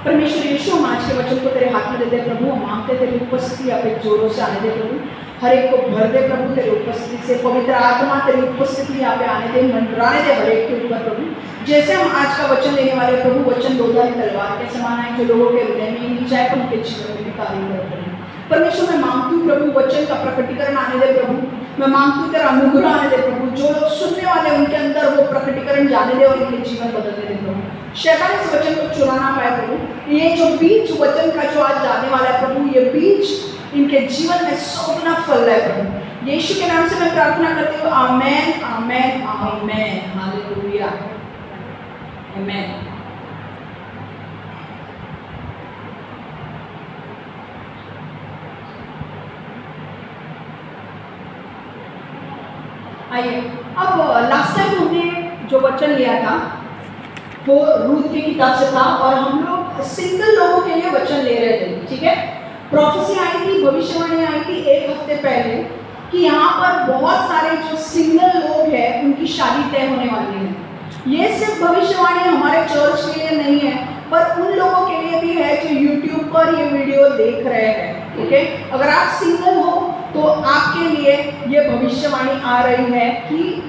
परमेश्वर यीशु, हम आज के वचन को तेरे हाथ में दे दे प्रभु। हम मांगते तेरी उपस्थिति आप एक जोरों से आने दे प्रभु, हर एक को भर दे प्रभु तेरी उपस्थिति से। पवित्र आत्मा तेरी उपस्थिति यहाँ पे आने दे, मंडराने दे हर एक के ऊपर प्रभु। जैसे हम आज का वचन लेने वाले प्रभु, वचन दोधारी तलवार के समान है, जो लोगों के हृदय में नहीं जाए पर उनके जीवन में भी कार्य करते हैं। परमेश्वर, मैं मांगती हूँ प्रभु वचन का प्रकटीकरण आने दे प्रभु। मैं मांगती हूँ तेरा अनुग्रह आने दे प्रभु। जो लोग सुनने वाले उनके अंदर वो प्रकटीकरण जाने दे और इनके जीवन बदलने दे प्रभु। शैतान इस वचन को चुराना पाए प्रभु। ये जो बीज वचन का जो आज जाने वाला है प्रभु, ये बीज इनके जीवन में 100 गुना फल रहा है प्रभु। यीशु के नाम से मैं प्रार्थना करती हूँ, आमेन आमेन आमेन, हालेलुया, आमेन। आइए, अब लास्ट टाइम हमने जो वचन लिया था वो रूथ की किताब से था और हम लोग सिंगल लोगों के लिए वचन ले रहे थे, ठीक है। प्रोफेसी आई थी, भविष्यवाणी आई थी एक हफ्ते पहले कि यहाँ पर बहुत सारे जो सिंगल लोग हैं उनकी शादी तय होने वाली है। ये सिर्फ भविष्यवाणी हमारे चर्च के लिए नहीं है, पर उन लोगों के लिए भी है जो यूट्यूब पर ये वीडियो देख रहे हैं, ओके। अगर आप सिंगल हो तो आपके लिए ये भविष्यवाणी आ रही है कि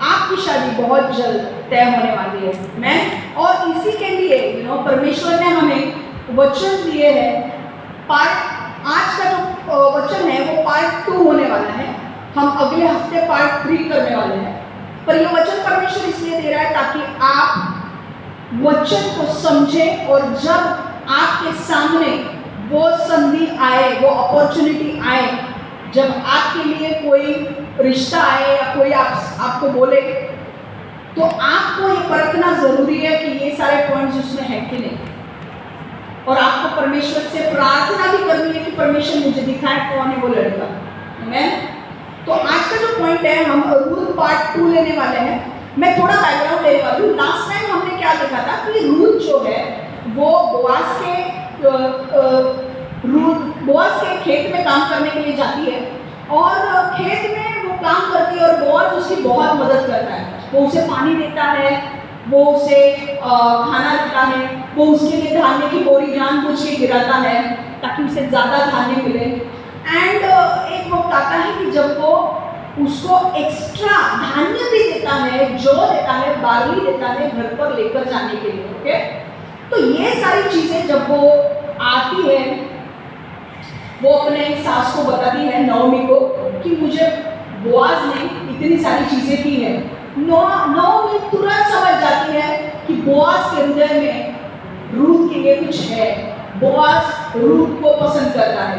आपकी शादी बहुत जल्द तय होने वाली है। मैं और इसी के लिए परमेश्वर ने हमें वचन दिए हैं। आज का जो वचन है वो पार्ट 2 होने वाला है। हम अगले हफ्ते पार्ट 3 करने वाले हैं, पर ये वचन परमेश्वर इसलिए दे रहा है ताकि आप वचन को समझें और जब आपके सामने वो संधि आए, वो अपॉर्चुनिटी आए, जब आपके लिए कोई रिश्ता आए या कोई आपको बोले, तो आपको ये परखना जरूरी है कि ये सारे पॉइंट्स उसमें है कि नहीं। और आपको परमेश्वर से प्रार्थना भी करनी है कि परमेश्वर मुझे दिखाए कौन है वो लड़का। आमीन। तो आज का जो पॉइंट है, हम रूथ पार्ट 2 लेने वाले हैं। मैं थोड़ा बैकग्राउंड लेने वाली हूँ। लास्ट टाइम हमने क्या देखा था कि रूथ जो है वो बोआज के खेत में काम करने के लिए जाती है और खेत में वो काम करती है और बोआज उसकी बहुत मदद करता है। वो उसे पानी देता है, वो उसे खाना देता है, वो उसके लिए धान्य की बोरी जानबूझ के गिराता है ताकि उसे ज़्यादा धान्य मिले। एंड एक वक्त आता है कि जब वो उसको एक्स्ट्रा धान्य भी देता है, जौ देता है, बार्ली देता है घर पर लेकर जाने के लिए, ओके। तो ये सारी चीज़ें जब वो आती है, वो अपने सास को बताती है नौमी को कि मुझे बोआज ने इतनी सारी चीज़ें की है। नौमी तुरंत समझ जाती है कि बोआज के हृदय में रूथ के लिए कुछ है, बोआज रूथ को पसंद करता है।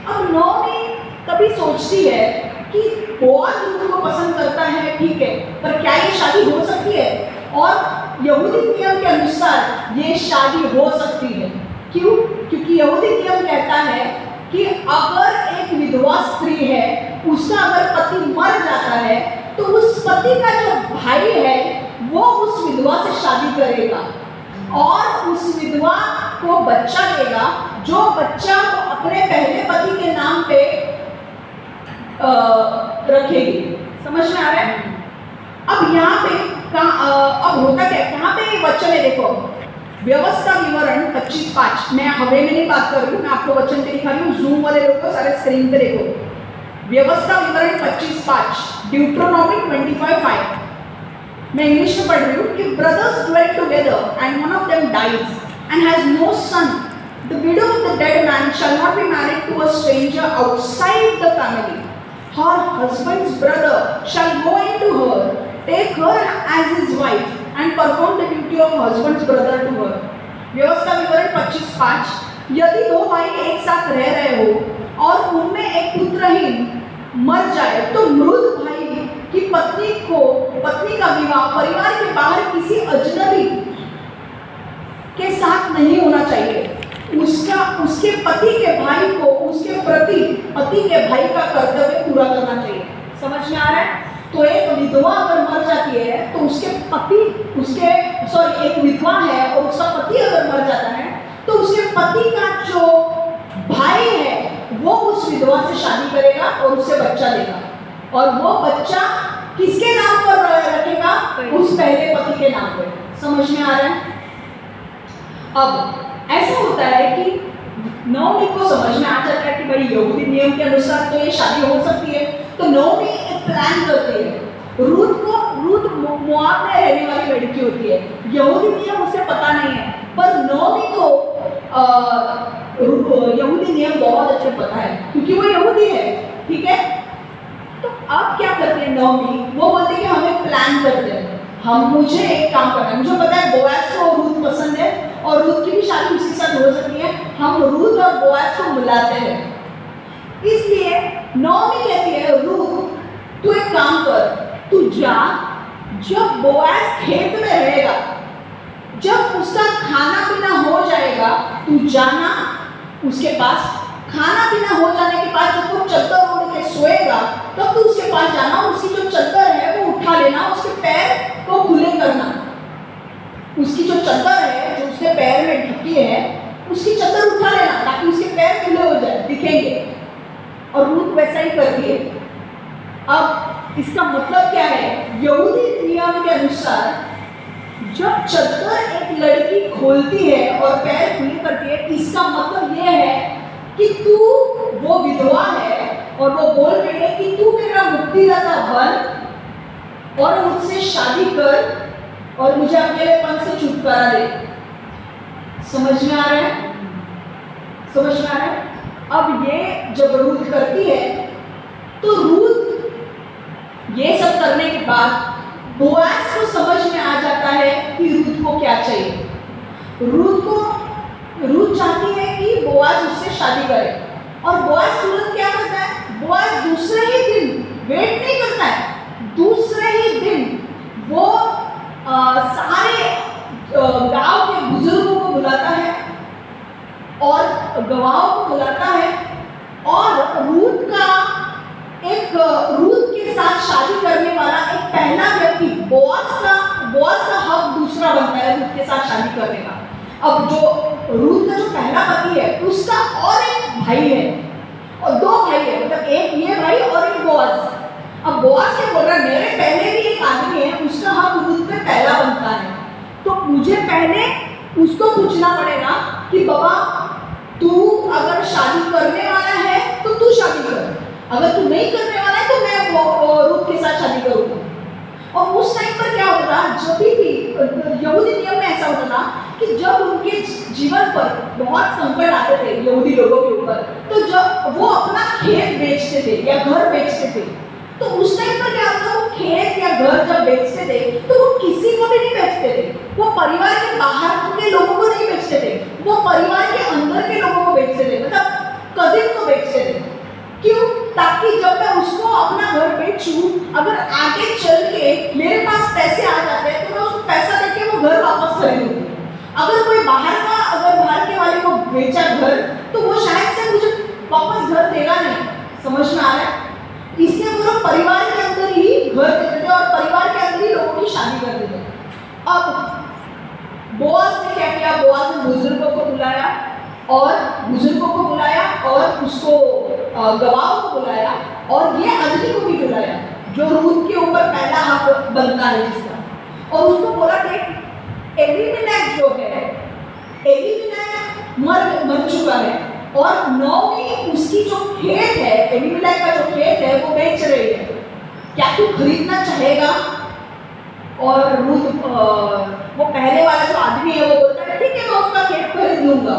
अब नौमी कभी सोचती है कि बोआज रूथ को पसंद करता है, ठीक है, पर क्या ये शादी हो सकती है? और यहूदी नियम के अनुसार ये शादी हो सकती है। क्यों? क्योंकि यहूदी नियम कहता है कि अगर एक विधवा स्त्री है, उसका अगर पति मर जाता है तो उस पति का जो भाई है वो उस विधवा से शादी करेगा और उस विधवा को बच्चा देगा, जो बच्चा वो अपने पहले पति के नाम पे रखेगी। समझ में आ रहा है? अब यहाँ पे अब होता क्या, कहाँ पे वचन है? देखो, व्यवस्था विवरण 25:5। मैं हवे में नहीं बात कर रही हूँ, मैं आपको वचन पे दिखा रही हूँ। जूम वाले लोग को सारे स्क्रीन पे देखो। व्यवस्था विवरण 25:5, ड्यूट्रोनॉमी 25:5। मैं इंग्लिश में पढ़ रही हूँ कि brothers dwell together and one of them dies and has no son, the widow of the dead man shall not be married to a stranger outside the family. Her husband's brother shall go into her, take her as his wife and perform the duty of husband's brother to her. व्यवस्था विवरण 25:5। यदि दो भाई एक साथ रह रहे हो और उनमें एक पुत्रहीन मर जाए तो मृत भाई की पत्नी का विवाह परिवार के बाहर किसी अजनबी के साथ नहीं होना चाहिए। उसके पति के भाई को उसके प्रति पति के भाई का कर्तव्य पूरा करना चाहिए। समझ में आ रहा है? तो एक विधवा अगर मर जाती है तो एक विधवा है और उसका पति अगर मर जाता है तो उसके पति का जो भाई है वो उस विधवा से शादी करेगा और उससे बच्चा लेगा, और वो बच्चा किसके नाम पर रखेगा? उस पहले पति के नाम पर। समझ में आ रहा है? अब ऐसा होता है कि नौमी को समझ में आ जाता है कि भाई यहूदी नियम के अनुसार तो ये शादी हो सकती है, तो नौमी एक प्लान करती है। रूथ मोआब में रहने वाली लड़की होती है, यहूदी नियम उसे पता नहीं है, पर नौमी को यहूदी नियम बहुत अच्छे पता है क्योंकि वो यहूदी है, ठीक है। तो अब क्या करते हैं नौमी, वो बोलते हैं कि हमें प्लान करते हैं, मुझे एक काम करना है, मुझे पता है बोआज को रूथ पसंद है और रूथ की भी शादी उसके साथ हो सकती है, हम रूथ और बोआज को मिलाते हैं। इसलिए नौमी कहती है रूथ तू एक काम कर, तू जा, जब बोआज खेत में रहेगा, जब उसका खाना पीना हो जाएगा, तू जाना उसके पास, खाना पीना हो जाने के बाद जब वो चद्दर ओढ़ के सोएगा तब तू उसके पास जाना, उसकी जो चद्दर है वो उठा लेना, उसके पैर को खुले करना, उसकी जो चद्दर है जो उसके पैर में ढकी है उसकी चद्दर उठा लेना ताकि उसके पैर खुले हो जाए, दिखेंगे। और रूथ वैसा ही करती है। अब इसका मतलब क्या है, यहूदी नियम के अनुसार जब चद्दर एक लड़की खोलती है और पैर खुले करती है, इसका मतलब यह है कि तू वो विधवा है और वो बोल रही है कि तू मेरा मुक्तिदाता बन और मुझसे शादी कर और मुझे अकेलेपन से छुटकारा दे। समझ में आ रहा है? समझ में आ रहा है? अब ये जब रूथ करती है तो रूथ ये सब करने के बाद बोआज को समझ में आ जाता है कि रूथ को क्या चाहिए। रूथ चाहती है कि बोआज उससे शादी करे और बोआज तुरंत क्या करता है, बोआज दूसरे ही दिन वेट नहीं करता है, दूसरे ही दिन वो सारे गांव के बुजुर्गों को बुलाता है और गवाहों को बुलाता है और रूथ के साथ शादी करने वाला एक पहला व्यक्ति बोआज का हक दूसरा बनता है रूथ के साथ शादी करने का। अब जो रूथ का जो पहला पति है उसका और एक भाई है और दो भाई है, मतलब एक ये भाई और एक बोआज। अब बोआज क्या बोल रहा है, मेरे पहले भी एक आदमी है, उसका हक रूथ पे पहला बनता है, तो मुझे पहले उसको पूछना पड़ेगा कि बाबा तू अगर शादी करने वाला है तो तू शादी कर, अगर तू नहीं करने वाला है तो मैं रूथ के साथ शादी करूंगा। और उस टाइम पर क्या होता था, जब भी यहूदी नियम में ऐसा होता था कि जब उनके जीवन पर बहुत संकट आते थे यहूदी लोगों के ऊपर, तो जब वो अपना खेत बेचते थे या घर बेचते थे, तो उस टाइम पर क्या होता था, वो खेत या घर जब बेचते थे तो वो किसी को भी नहीं बेचते थे, वो परिवार के बाहर के लोगों को नहीं बेचते थे, वो परिवार के अंदर के लोगों को बेचते थे, मतलब कजिन को बेचते थे। क्यों? ताकि जब मैं उसको अपना घर बेचूं, अगर आगे चल के मेरे पास पैसे आ जाते हैं तो मैं उसको पैसा देके वो घर वापस खरीदूंगी। अगर कोई बाहर के वाले को बेचा घर तो वो शायद से मुझे वापस घर देगा नहीं। समझ में आ रहा है? इसलिए वो लोग परिवार के अंदर ही घर देते थे और परिवार के अंदर ही लोगों की शादी करते थे। अब बोआज ने क्या किया, बोआज ने बुजुर्गों को बुलाया और उसको गवाहों को बुलाया और ये आदमी को भी बुलाया जो रूथ के ऊपर पहला हक बनता है जिसका, और उसको बोला देख एलीमेलेक जो है, एलीमेलेक मर चुका है और नौमी उसकी जो खेत है, एलीमेलेक का जो खेत है वो बेच रही है, क्या तू खरीदना चाहेगा? और रूथ वो पहले वाला जो आदमी है वो बोलता है ठीक है मैं उसका खेत खरीद लूंगा।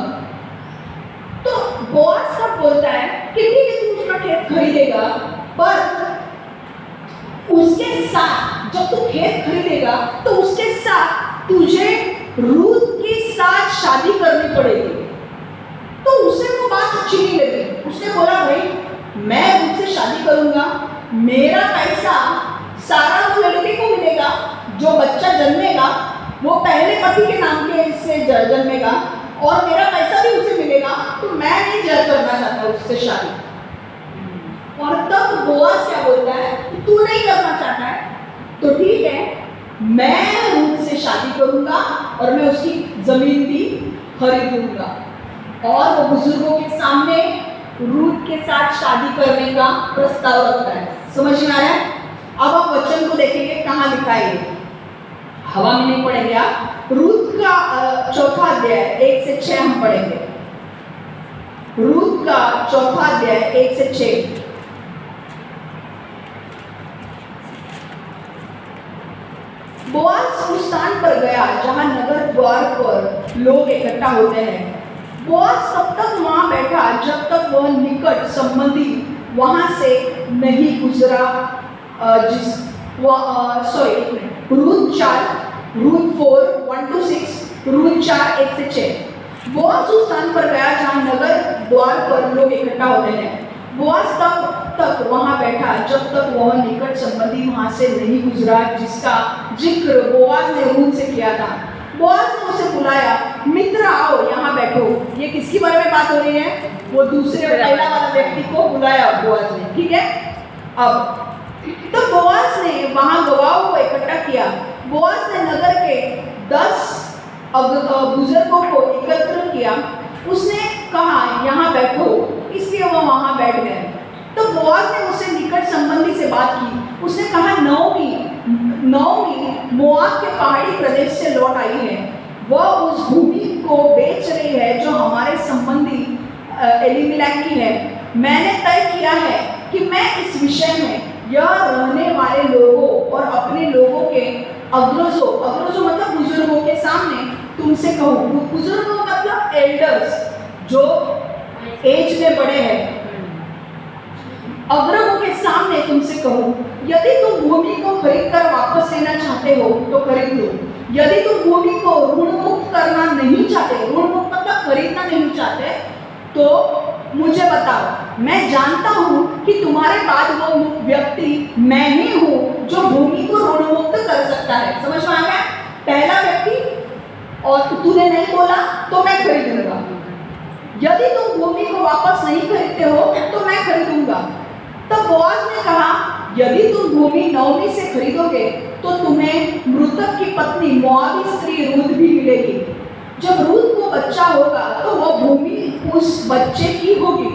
तो बोआज सब बोलता है कि ठीक है तू उसका खेत खरीदेगा, पर उसके साथ जब तू खेत खरीदेगा तो उसके साथ तुझे रूथ के साथ शादी करनी पड़ेगी। तो उसे वो बात अच्छी नहीं लगी, उसने बोला भाई मैं रूथ से शादी करूंगा, मेरा पैसा सारा वो लड़के को मिलेगा, जो बच्चा जन्मेगा वो पहले पति के नाम के से जन्मेगा और मेरा पैसा भी उसे मिलेगा, तो मैं नहीं करना चाहता उससे शादी। और तब बोआज क्या बोलता है कि तू नहीं करना चाहता है तो ठीक है मैं रूथ से शादी करूंगा और मैं उसकी जमीन भी खरीदूंगा। और वो बुजुर्गों के सामने रूथ के साथ शादी करने का प्रस्ताव रखता है। समझ में आ रहा है? अब हम वचन को देखेंगे कहाँ लिखा है, हवा में नहीं पड़ेंगे आप। रूथ का चौथा अध्याय 1 से 6 हम पढ़ेंगे। रूत का चौथा अध्याय 1 से 6। बोआज उस स्थान पर गया जहां नगर द्वार पर लोग इकट्ठा होते हैं। बोआज तब तक वहां बैठा जब तक वह निकट संबंधी वहां से नहीं गुजरा। रूत 4, रूत 4 1 to 6, रूत 4 1 से 6। बोआज उस स्थान पर गया जहां नगर द्वार पर लोग इकट्ठा होते हैं। बोआज तब तक वहां बैठा जब तक वह निकट संबंधी वहां से नहीं गुजरा जिसका जिक्र बोआज ने रूत से किया था। बोआज ने उसे बुलाया, मित्र आओ यहाँ बैठो। ये किसके बारे में बात हो रही है? वो दूसरे पहला वाला व्यक्ति को बुलाया बोआज ने, ठीक है। अब तो बोआज ने वहां गवाहों को इकट्ठा किया। बोआज ने नगर के 10 बुजुर्गों को एकत्र किया। उसने कहा यहाँ बैठो, इसलिए वो वहां बैठ गए। तो बोआज ने उससे निकट संबंधी से बात की। उसने कहा नओमी मोआब के पहाड़ी प्रदेश से लौट आई है। वह उस भूमि को बेच रही है जो हमारे संबंधी एलीमेलेक की है। मैंने तय किया है कि मैं इस विषय में यह रहने वाले लोगों और अपने लोगों के अग्रजों मतलब बुजुर्गों के सामने तुमसे कहूँ। बुजुर्गों मतलब एल्डर्स, जो एज में बड़े हैं। अग्रजों के सामने तुमसे कहूँ, यदि तुम भूमि को खरीद कर वापस लेना चाहते हो तो खरीद लो। यदि तुम भूमि को ऋण मुक्त करना नहीं चाहते, ऋण मुक्त मतलब खरीदना नहीं चाहते, तो मुझे बताओ। मैं जानता हूँ कि तुम्हारे बाद वो व्यक्ति मैं ही हूँ जो भूमि को ऋण मुक्त कर सकता है। समझ में आ गया? पहला व्यक्ति, और तूने नहीं बोला तो मैं खरीद लूंगा। यदि तुम भूमि को वापस नहीं खरीदते हो तो मैं खरीदूंगा। तब बोआज ने कहा, यदि तुम भूमि नओमी से खरीदोगे तो तुम्हें मृतक की पत्नी मोआबी स्त्री रूत भी मिलेगी। जब रूत को बच्चा होगा तो वह भूमि उस बच्चे की होगी।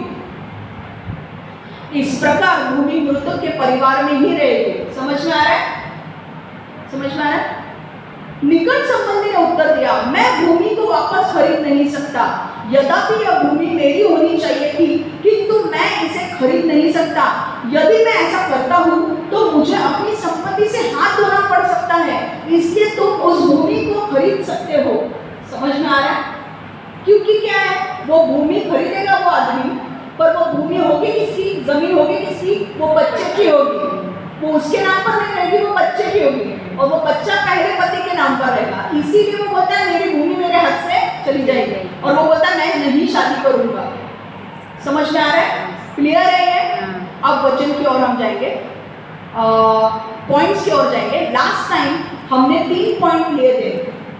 इस प्रकार भूमि मृतक के परिवार में ही रहेगी। समझ में आ रहा है? समझ में आ रहा है? निकट संबंधी ने उत्तर दिया, मैं भूमि को वापस खरीद नहीं सकता। यद्यपि यह भूमि मेरी होनी चाहिए थी, किंतु मैं इसे खरीद नहीं सकता। यदि मैं ऐसा करता हूँ तो मुझे अपनी संपत्ति से हाथ धोना पड़ सकता है, इसलिए तुम उस भूमि को खरीद सकते हो। समझ में आ रहा है? क्योंकि क्या है, वो भूमि खरीदेगा वो आदमी, पर वो भूमि होगी किसकी? जमीन होगी किसकी? वो बच्चे की होगी। वो उसके नाम पर नहीं रहेगी, वो बच्चे की होगी, और वो बच्चा पहले पति के नाम पर रहेगा। इसीलिए वो बोलता है मेरी भूमि मेरे हाथ से चली जाएगी, और वो बोलता है मैं नहीं शादी करूंगा। समझ में आ रहा है? क्लियर है ये? अब वचन की ओर हम जाएंगे, पॉइंट्स की ओर जाएंगे। लास्ट टाइम हमने 3 पॉइंट लिए थे।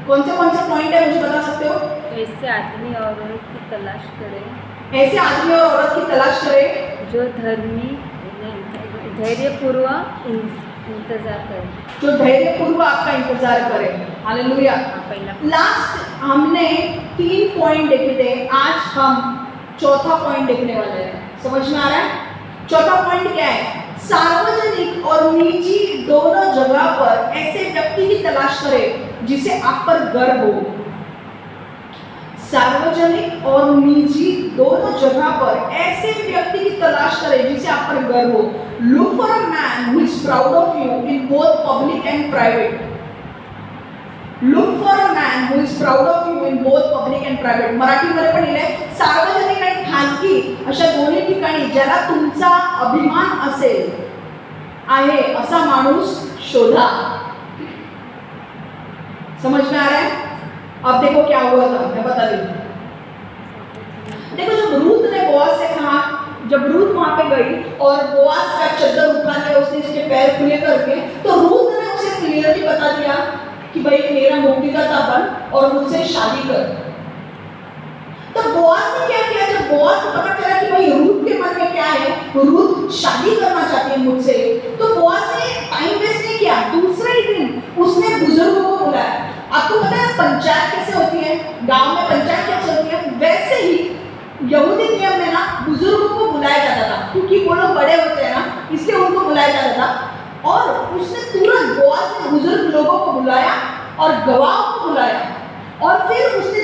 कौन से पॉइंट है मुझे बता सकते हो? ऐसे आदमी और औरत की तलाश करें। ऐसे आदमी और औरत की तलाश करें जो धैर्यपूर्वक इंतजार करें। जो धैर्यपूर्वक आपका इंतजार करें। हालेलुया। लास्ट हमने 3 पॉइंट देखे थे, आज हम चौथा पॉइंट देखने वाले हैं। समझ में आ रहा है? चौथा पॉइंट क्या है? सार्वजनिक और निजी दोनों जगह पर ऐसे व्यक्ति की तलाश करें जिसे आप पर गर्व हो। सार्वजनिक और निजी दोनों जगह पर ऐसे व्यक्ति की तलाश करें जिसे आप पर गर्व हो। Look for a man who is proud of you in both public and private. Look for a man who is proud of you in both public and private. मराठीमध्ये पण लिहिलंय सार्वजनिक आणि खाजगी अशा दोन्ही ठिकाणी ज्याला तुमचा अभिमान असेल आहे असा माणूस शोधा. समझ में आ रहा है? अब देखो क्या हुआ था, मैं बता देती हूँ. देखो जब रूत ने बोआज से कहा, जब रूत वहां पे गई और बोआज का चद्दर उठा के उसने उसके पैर खुले करके, तो रूत ने उसे क्लियरली बता दिया कि भाई मेरा मुक्तिदाता बन और मुझसे शादी कर. तो बोआज ने क्या किया, जब बोआज को पता चला कि भाई रूत के मन में क्या है, रूत शादी करना चाहती है मुझसे, तो बोआज ने टाइम वेस्ट नहीं किया. दूसरे ही दिन उसने बुजुर्गों को बुलाया. आपको पता है पंचायत कैसे होती है, गांव में पंचायत कैसे होती है, वैसे ही यहूदी नियम में ना बुजुर्गों को बुलाया जाता था, क्योंकि वो लोग बड़े होते हैं ना, इसलिए उनको बुलाया जाता था. और उसने तुरंत बोआज ने बुजुर्ग लोगों को बुलाया और गवाहों को बुलाया, और फिर उसने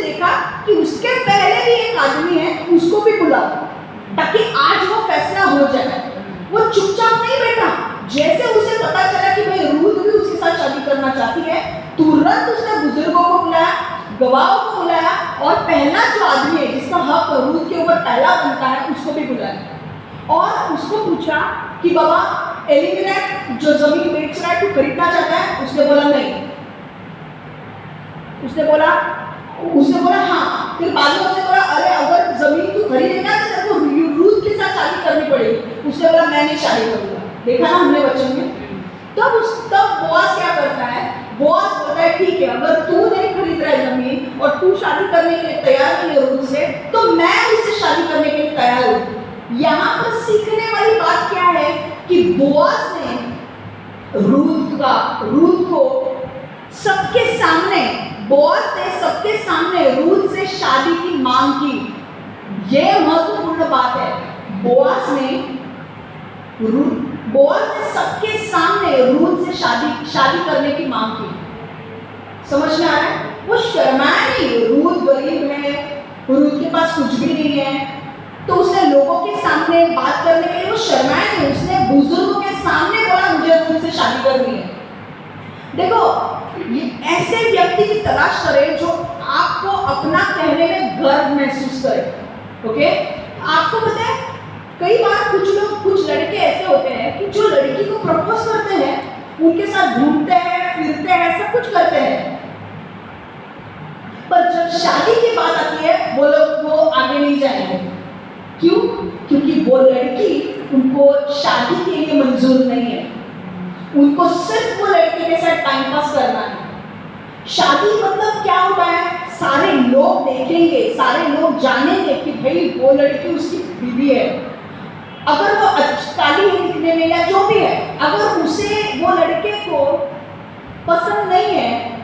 कि उसके पहले भी एक आदमी है, उसको भी बुलाओ, ताकि आज वो फैसला हो जाए। वो चुपचाप नहीं बैठा। जैसे उसे पता चला कि भाई रूथ भी उसके साथ शादी करना चाहती है, तुरंत उसने बुजुर्गों को बुलाया, गवाहों को बुलाया, और पहला जो आदमी है जिसका हक रूथ के ऊपर पहला बनता है, उसको भी बुलाया और उसको पूछा कि बाबा एलिमेलेक जो जमीन बेच रहा है, तू खरीदना चाहता है? उसने बोला नहीं। उसने बोला हाँ। फिर बाद में उसने बोला अरे अगर जमीन तू खरीदेगा तो तेरे को रूथ के साथ शादी करनी पड़ेगी। उसने बोला मैं नहीं शादी करूंगा। देखा ना हमने वचन में। तब बोआज क्या करता है? बोआज बोलता है ठीक है, अगर तू नहीं खरीद रहा है जमीन और तू शादी करने के लिए तैयार नहीं है रूथ से, तो मैं उससे शादी करने के लिए तैयार हूँ। यहाँ पर सीखने वाली बात क्या है कि बोआज ने रूथ को सबके सामने, बोआज ने सबके सामने रूथ से शादी की मांग की। यह महत्वपूर्ण बात है। बोआज ने सबके सामने रूथ से शादी करने की मांग की। समझ में आ रहा है? वो शर्माया नहीं। रूथ गरीब है, रूथ के पास कुछ भी नहीं है, तो उसने लोगों के सामने बात करने के लिए वो शर्माया नहीं। उसने बुजुर्गों के सामने बोला मुझे रूथ से शादी करनी है। देखो, ये ऐसे व्यक्ति की तलाश करें जो आपको अपना कहने में गर्व महसूस करे। ओके? आपको पता है कई बार कुछ लड़के ऐसे होते हैं कि जो लड़की को प्रपोज करते हैं, उनके साथ घूमते हैं, फिरते हैं, सब कुछ करते हैं, पर जब शादी की बात आती है वो आगे नहीं जाएंगे। क्यों? क्योंकि वो लड़की उनको शादी के लिए मंजूर नहीं है। उनको सिर्फ वो लड़के के साथ टाइम पास करना है। शादी मतलब क्या होता है? सारे लोग देखेंगे, सारे लोग जानेंगे कि भाई वो लड़की उसकी बीवी है। अगर वो काली है दिखने में या जो भी है, अगर उसे वो लड़के को पसंद नहीं है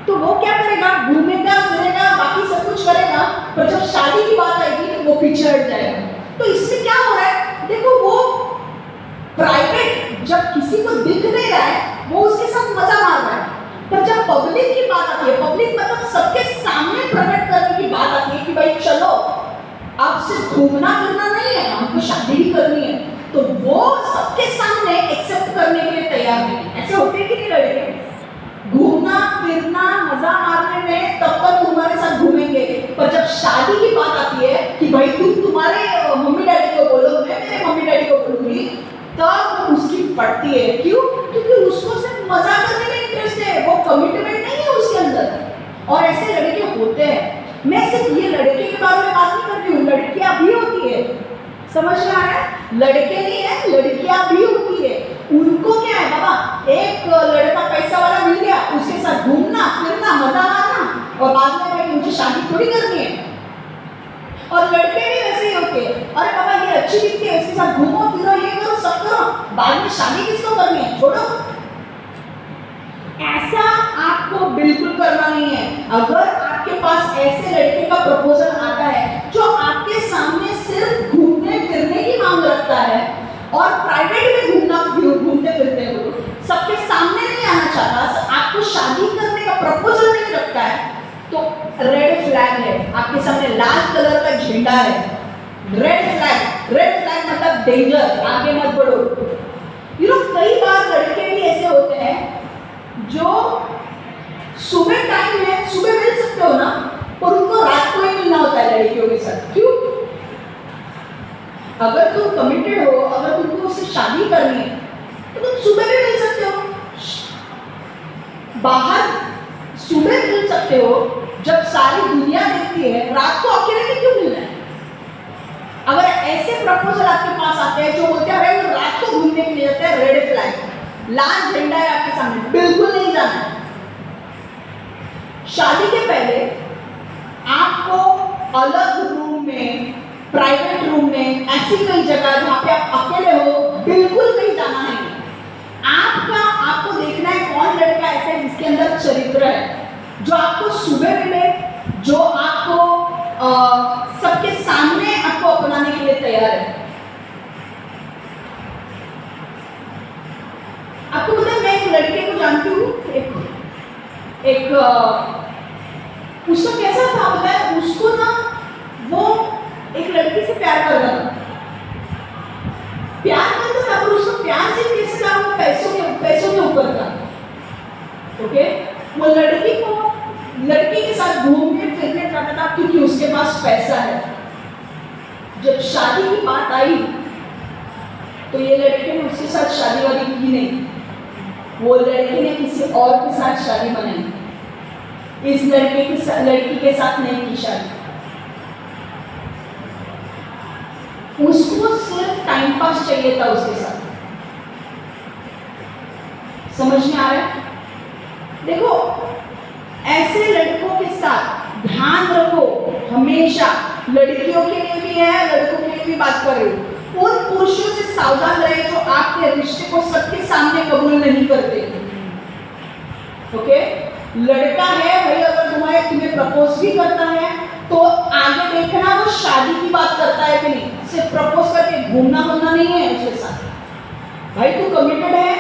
तो वो क्या करेगा? घूमेगा, फिरेगा, बाकी सब कुछ करेगा, पर जब शादी की बात आएगी तो वो पीछे हट जाएगा। तो इससे क्या हो रहा है? देखो, वो प्राइवेट जब किसी को दिख नहीं रहा है वो उसके साथ मजा मार रहा है, पर जब पब्लिक की बात आती है, पब्लिक मतलब सबके सामने प्रकट करने की बात आती है कि भाई चलो अब सिर्फ घूमना फिरना नहीं है, हमको शादी भी करनी है, तो वो सबके सामने एक्सेप्ट करने के लिए तैयार नहीं है। ऐसे होते कि नहीं लड़के? घूमना फिरना मजा मारने में तब तक तुम्हारे साथ घूमेंगे, पर जब शादी की बात आती है कि भाई तुम तुम्हारे मम्मी डैडी को बोलो, मैं मेरे मम्मी डैडी को बोलूंगी, तब उसकी फटती है। क्यों? क्योंकि उसको सिर्फ मजा करने में इंटरेस्ट है, वो कमिटमेंट नहीं है उसके अंदर। और ऐसे लड़के होते हैं। मैं सिर्फ ये लड़के के बारे में बात नहीं कर रही हूँ, लड़कियां भी होती है। समझ में आ रहा है? लड़के नहीं है, लड़कियां भी होती है। उनको क्या है बाबा, एक लड़का पैसा वाला मिल गया, उसके साथ घूमना फिरना मजा मारना, और बाद में भाई मुझे शादी थोड़ी करनी है। और लड़के भी वैसे ही होते हैं, अरे बाबा ये अच्छी दिखती है, इसके साथ घूमो फिरो, ये करो सब करो, बाद में शादी किसको करनी है? छोड़ो। ऐसा आपको बिल्कुल करना नहीं है। अगर आपके पास ऐसे लड़के का प्रपोजल आता है जो आपके सामने सिर्फ घूमने फिरने की मांग रखता है और प्राइवेट में घूमते फिरते हो, सबके सामने नहीं आना चाहता, आपको शादी करने का प्रपोजल नहीं रखता है, तो रेड फ्लैग है। आपके सामने लाल कलर का झंडा है, रेड फ्लैग मतलब डेंजर, आगे मत बढ़ो। कई बार लड़के भी ऐसे होते हैं जो सुबह टाइम है, सुबह मिल सकते हो ना, पर उनको रात को ही मिलना होता है लड़कियों के साथ। क्यों? अगर तुम कमिटेड हो, अगर तुमको उससे शादी करनी है तो तुम सुबह भी मिल सकते हो, बाहर सुबह मिल सकते हो, जब सारी दुनिया देखती है। रात को अकेले में क्यों मिलना है? अगर ऐसे प्रपोजल आपके पास आते हैं जो बोलते हैं अरे वो रात को घूमने के लिए जाते हैं, रेड फ्लैग, लाल झंडा है आपके सामने, बिल्कुल नहीं जाना है। शादी के पहले आपको अलग रूम में, प्राइवेट रूम में, ऐसी कई जगह जहां पे आप अकेले हो, बिल्कुल कहीं जाना नहीं। आपको देखना है कौन लड़का ऐसा है जिसके अंदर चरित्र है, जो आपको सुबह मिले, जो आपको सबके सामने आपको अपनाने के लिए तैयार है। आपको पता है, मैं एक लड़के को जानती हूँ, एक उसका कैसा था पता है, उसको ना वो एक लड़की से प्यार कर रहा था, प्यार करता था, पर उसका प्यार सिर्फ कैसे था, वो पैसों के ऊपर था। ओके, वो लड़की के साथ घूमने फिरने जाता था क्योंकि उसके पास पैसा है। जब शादी की बात आई तो ये लड़के ने उसके साथ शादी वादी की नहीं, वो लड़के ने किसी और के साथ शादी बनाई, इस लड़की के साथ नहीं की शादी। उसको सिर्फ टाइम पास चाहिए था उसके साथ। समझ में आ रहा है? देखो, ऐसे लड़कों के साथ ध्यान रखो हमेशा, लड़कियों के लिए भी है, लड़कों के लिए भी बात कर रही हूँ। उन पुरुषों से सावधान रहे जो आपके रिश्ते को सबके सामने कबूल नहीं करते। ओके, लड़का है भाई, अगर तुम्हें प्रपोज भी करता है तो आगे देखना वो शादी की बात करता है कि नहीं, सिर्फ प्रपोज करके घूमना नहीं है उसके साथ। भाई तू कमिटेड है,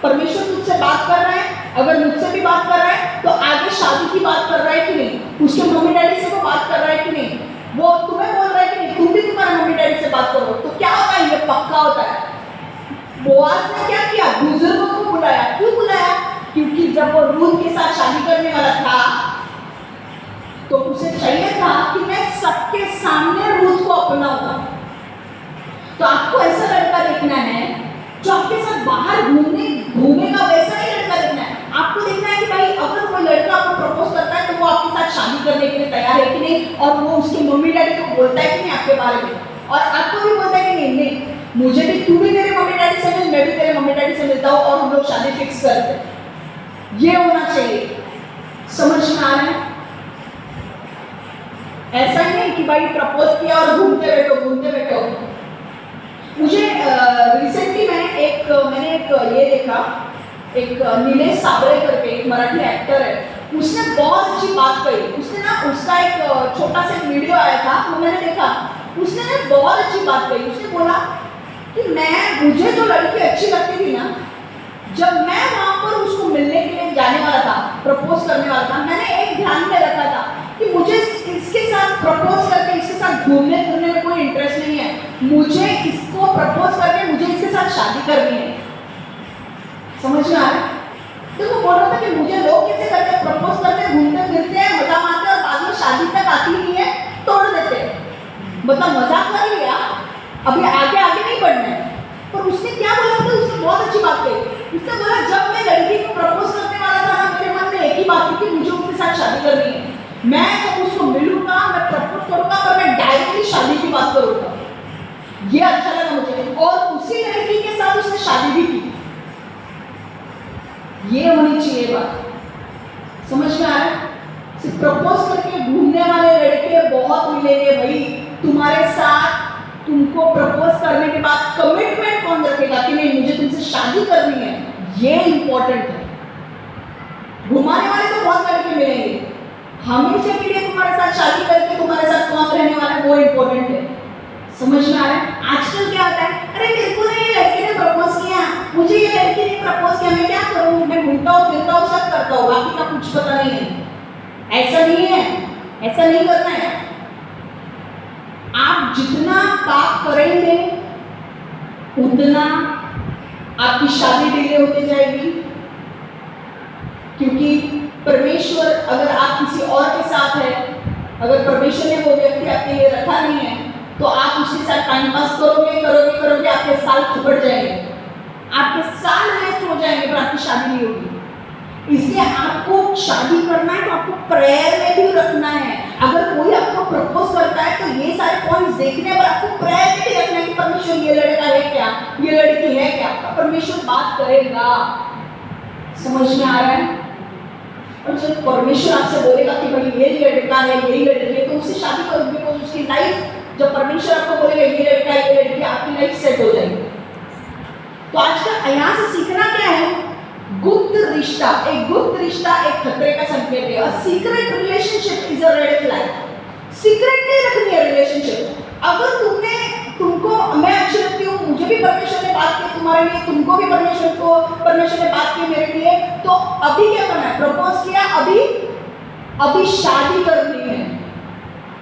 परमेश्वर तुझसे बात कर रहा है, अगर मुझसे भी बात कर रहा है तो आगे शादी की बात कर रहा है कि नहीं, उसके मम्मी डैडी से वो बात कर रहा है कि नहीं, वो तुम्हें बोल रहा है कि नहीं, तुम भी तुम्हारे मम्मी डैडी से बात करो। तो क्या होता है, ये पक्का होता है। बोआज ने क्या किया, बुजुर्गों को बुलाया। क्यों बुलाया? क्योंकि जब वो रूथ के साथ शादी करने वाला था तो उसे चाहिए था कि मैं सबके सामने रूथ को अपनाऊंगा। तो आपको ऐसा लड़का देखना है जो आपके साथ बाहर घूमेगा, वैसा ही लड़का देखना है। आपको देखना है कि भाई अगर कोई लड़का आपको प्रपोज करता है तो वो आपके साथ शादी करने के लिए तैयार है कि नहीं, और वो उसके मम्मी डैडी को बोलता है कि नहीं आपके बारे में, और आपको भी बोलता है कि नहीं मुझे भी, तू भी मेरे मम्मी डैडी से मिल, मैं भी तेरे मम्मी डैडी से मिलता हूँ और हम लोग शादी फिक्स करते हैं। ये होना चाहिए। समझ में आ रहा है? ऐसा ही नहीं कि भाई प्रपोज किया और घूमते बैठो। मुझे रिसेंटली मैंने एक ये देखा, एक नीलेश साबळे करके एक मराठी एक्टर है, उसने बहुत अच्छी बात कही। उसने ना, उसका एक छोटा सा वीडियो आया था, वो मैंने देखा, उसने ना बहुत अच्छी बात कही। उसने बोला कि मुझे जो लड़की अच्छी लगती थी ना, जब मैं वहां पर उसको मिलने के लिए जाने वाला था, प्रपोज करने वाला था, मैंने एक ध्यान में रखा था कि मुझे इसके साथ प्रपोज करके इसके साथ घूमने फिरने में कोई इंटरेस्ट नहीं है, मुझे इसको प्रपोज करके मुझे इसके साथ शादी करनी है। समझ में आ रहा है? तो वो बोल रहा था कि मुझे लोग कैसे करते, प्रपोज करते, घूमते फिरते हैं, मजा मारते और बाद में शादी तक आती नहीं है, तोड़ देते हैं। मतलब मजाक कर लिया, अभी आगे नहीं बढ़ना है। पर उसने क्या बोला था, उसने बहुत अच्छी बात कही। उसने बोला जब मैं लड़की को प्रपोज करने वाला था ना, मेरे मन में एक ही बात थी कि मुझे उसके साथ शादी करनी है। मैं जब उसको मिलूंगा, मैं प्रपोज करूंगा, पर मैं डायरेक्टली शादी की बात करूंगा। ये अच्छा लगा मुझे, और उसी लड़की के साथ उसने शादी भी की। ये होनी चाहिए बात। समझ में आ रहा है? सिर्फ प्रपोज करके घूमने वाले लड़के बहुत मिलेंगे भाई तुम्हारे साथ। तुमको प्रपोज करने के बाद कमिटमेंट कौन रखेगा कि नहीं मुझे तुमसे शादी करनी है, ये इंपॉर्टेंट है। घुमाने वाले तो बहुत लड़के मिलेंगे, हमेशा के लिए तुम्हारे साथ शादी करके तुम्हारे साथ कौन रहने वाला है, वो इंपॉर्टेंट है। समझ में आ रहा है? आजकल क्या होता है, अरे मेरे को ना ये लड़के ने प्रपोज किया, मुझे ये लड़की ने प्रपोज किया, मैं क्या करूँ, मैं घूमता हूँ फिरता हूँ सब करता हूँ, बाकी का कुछ पता नहीं है। ऐसा नहीं है, ऐसा नहीं करना है। आप जितना पाप करेंगे उतना आपकी शादी डिले होती जाएगी, क्योंकि परमेश्वर, अगर आप किसी और के साथ है, अगर परमेश्वर ने वो व्यक्ति आपके लिए रखा नहीं है, तो आप उसके साथ टाइम पास करोगे, आपके साल फुकट जाएंगे, आपके साल वेस्ट हो जाएंगे, पर आपकी शादी नहीं होगी। इसलिए आपको शादी करना है तो आपको प्रेयर में भी रखना है। अगर कोई आपको प्रपोज करता है तो ये सारे पॉइंट्स देखने पर आपको प्रेयर में भी रखना है कि परमेश्वर ये लड़का है क्या, ये लड़की है क्या, परमेश्वर बात करेगा। समझ में आ रहा है? और जब परमेश्वर आपसे बोलेगा कि भाई ये लड़का है, यही लड़की है, तो उससे शादी करो, बिकॉज उसकी लाइफ, जब परमेश्वर आपको बोलेगा ये लड़का है, ये लड़की, आपकी लाइफ सेट हो जाएगी। तो आज का यहाँ से सीखना क्या है, गुप्त रिश्ता, एक खतरे का संकेत है। A secret relationship is a red flag. Secret नहीं रखनी है रिलेशनशिप। अगर तुमको मैं अच्छी लगती हूँ, मुझे भी परमेश्वर ने बात की तुम्हारे लिए, तुमको भी परमेश्वर ने बात की मेरे लिए, तो अभी क्या करना है, प्रपोज किया, अभी शादी करनी है,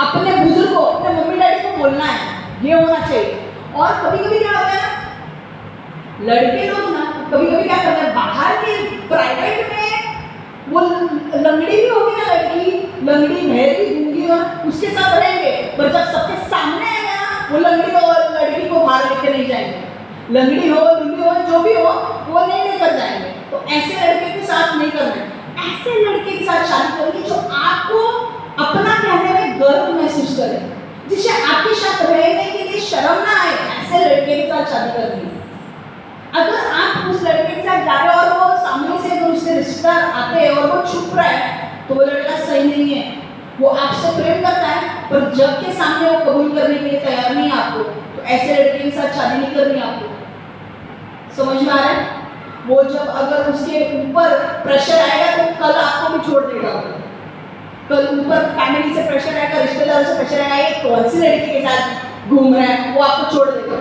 अपने बुजुर्गों, अपने मम्मी डैडी को बोलना है, ये होना चाहिए। और कभी कभी क्या होता है ना, लड़के लोग ना कभी कभी क्या करते हैं, बाहर के प्राइवेट में वो लंगड़ी भी होगी ना, लड़की लंगड़ी बहरी गूंगी और उसके साथ रहेंगे, पर जब सबके सामने आएगा ना, वो लंगड़ी और लड़की को बाहर लेके नहीं जाएंगे। लंगड़ी हो लुंगी हो जो भी हो, वो नहीं लेकर जाएंगे। तो ऐसे लड़के के साथ नहीं करना है। ऐसे लड़के के साथ शादी करेंगे जो आपको अपना कहने में गर्व महसूस करे, जिसे आपके साथ रहने के लिए शर्म ना आए, ऐसे लड़के के साथ शादी करनी है। अगर आप उस लड़के के साथ जा रहे हो और वो सामने से अगर उससे रिश्तेदार आते हैं और वो छुप रहा है, तो वो लड़का सही नहीं है। वो आपसे प्रेम करता है, पर जब के सामने वो कबूल करने के लिए तैयार नहीं है आपको, तो ऐसे लड़के के साथ शादी नहीं करनी आपको। समझ में आ रहा है? वो जब अगर उसके ऊपर प्रेशर आएगा तो कल आपको भी छोड़ देगा। कल ऊपर फैमिली से प्रेशर आएगा, रिश्तेदारों से प्रेशर आएगा, ये कौन सी लड़की के साथ घूम रहा है, वो आपको छोड़ देगा।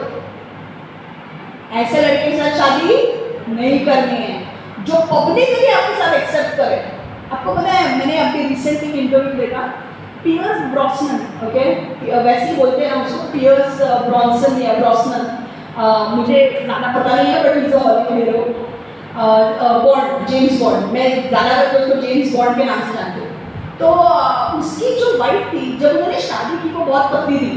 ऐसे लड़के के साथ शादी नहीं करनी है, जो पब्लिकली आपके साथ एक्सेप्ट करे। आपको पता है, मैंने अभी रिसेंटली इंटरव्यू देखा, पियर्स ब्रॉसनन, ओके, वैसे ही बोलते हैं उसको, पियर्स ब्रॉन्सन या ब्रॉसनन, मुझे ज़्यादा पता नहीं है, but is a Hollywood hero, bond, James bond, मैं ज़्यादातर उसको जेम्स बॉन्ड के नाम से जानती हूँ। तो उसकी जो वाइफ थी, जब उन्होंने शादी की, वो बहुत पतली थी।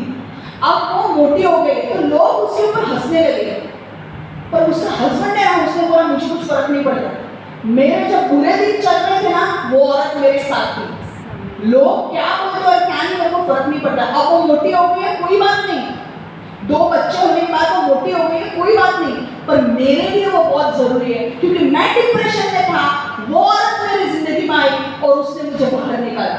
अब वो मोटी हो गई तो लोग उसके ऊपर हंसने लगे, पर उसका हस्बैंड है ना, उसने बोला मुझे कुछ फर्क नहीं पड़ता, मेरे जब बुरे दिन चल रहे थे ना, वो औरत मेरे साथ थी। लोग क्या बोलते और क्या नहीं, मेरे को फर्क नहीं पड़ता। अब वो मोटी हो गई है, कोई बात नहीं, 2 बच्चे होने के बाद वो मोटी हो गई है, कोई बात नहीं, पर मेरे लिए वो बहुत जरूरी है, क्योंकि मैं डिप्रेशन में था, वो औरत मेरी जिंदगी में आई और उसने मुझे बाहर निकाला।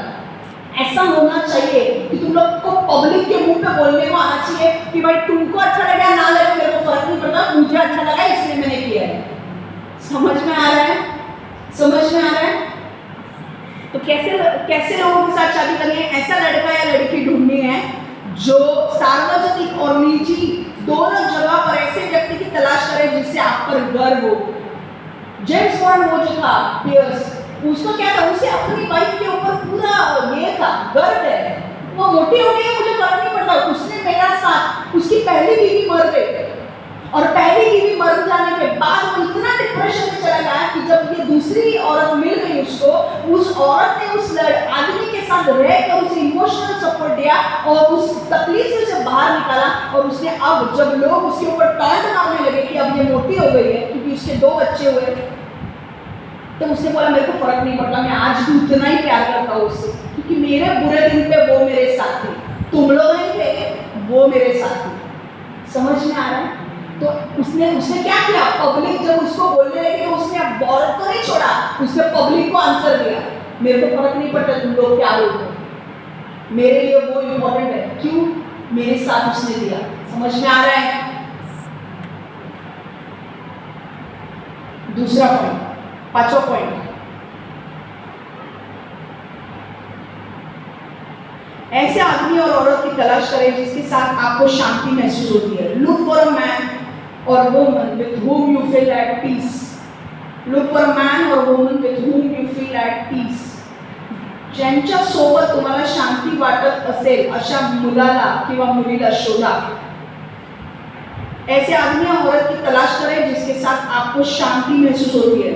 ऐसा होना चाहिए कि तुम लोग को पब्लिक के मुंह पे बोलने को आना चाहिए कि भाई तुमको अच्छा लगा ना लगे, मेरे को फर्क नहीं पड़ता, मुझे अच्छा लगा इसलिए मैंने किया है। समझ में आ रहा है? समझ में आ रहा है? तो कैसे लोगों के साथ शादी करनी है? ऐसा लड़का या लड़की ढूंढनी है जो सार्वजनिक और निजी दोनों जगह पर ऐसे व्यक्ति की तलाश करे जिससे आप पर गर्व हो। जेम्स बॉन्ड वो जो था, पियर्स, उसको क्या था, उसे अपनी वाइफ के ऊपर पूरा ये था, गर्व है। वो मोटी हो गई है, मुझे फर्क नहीं पड़ता, उसने मेरा साथ, उसकी पहली बीवी मर गई और पहली बीवी मर जाने के बाद वो इतना डिप्रेशन में चला गया कि जब ये दूसरी औरत मिल गई उसको, उस औरत ने उस आदमी के साथ रहकर उसे इमोशनल सपोर्ट दिया और उस तकलीफ से उसे बाहर निकाला। और उसने अब जब लोग उसके ऊपर टॉन्ट मारने लगे कि अब ये मोटी हो गई है क्योंकि उसके 2 बच्चे हुए, तो उसने बोला मेरे को फर्क नहीं पड़ता, मैं आज भी उतना ही प्यार करता हूँ उससे, क्योंकि मेरे बुरे दिन पे वो मेरे साथ थे, तुम लोग नहीं थे, वो मेरे साथ थे। समझ में आ रहा है? तो उसने क्या किया, पब्लिक जब उसको बोलने लगी तो उसने औरत को नहीं छोड़ा, उसने पब्लिक को आंसर दिया, मेरे को फर्क नहीं पड़ता तुम लोग क्या बोलते हो, मेरे लिए वो इम्पोर्टेंट है। क्यों? मेरे साथ उसने दिया। समझ में आ रहा है? दूसरा पॉइंट, 5वां पॉइंट, ऐसे आदमी और औरत की तलाश करें जिसके साथ आपको शांति महसूस होती है। लुक फॉर अ मैन और woman with whom you feel at peace. Look for a man or woman with whom you feel at peace. ज्यांच्या सोबत तुम्हाला शांती वाटत असेल अशा मुलाला किंवा मुलीला शोधा। ऐसे आदमी या औरत की तलाश करें जिसके साथ आपको शांति महसूस होती है।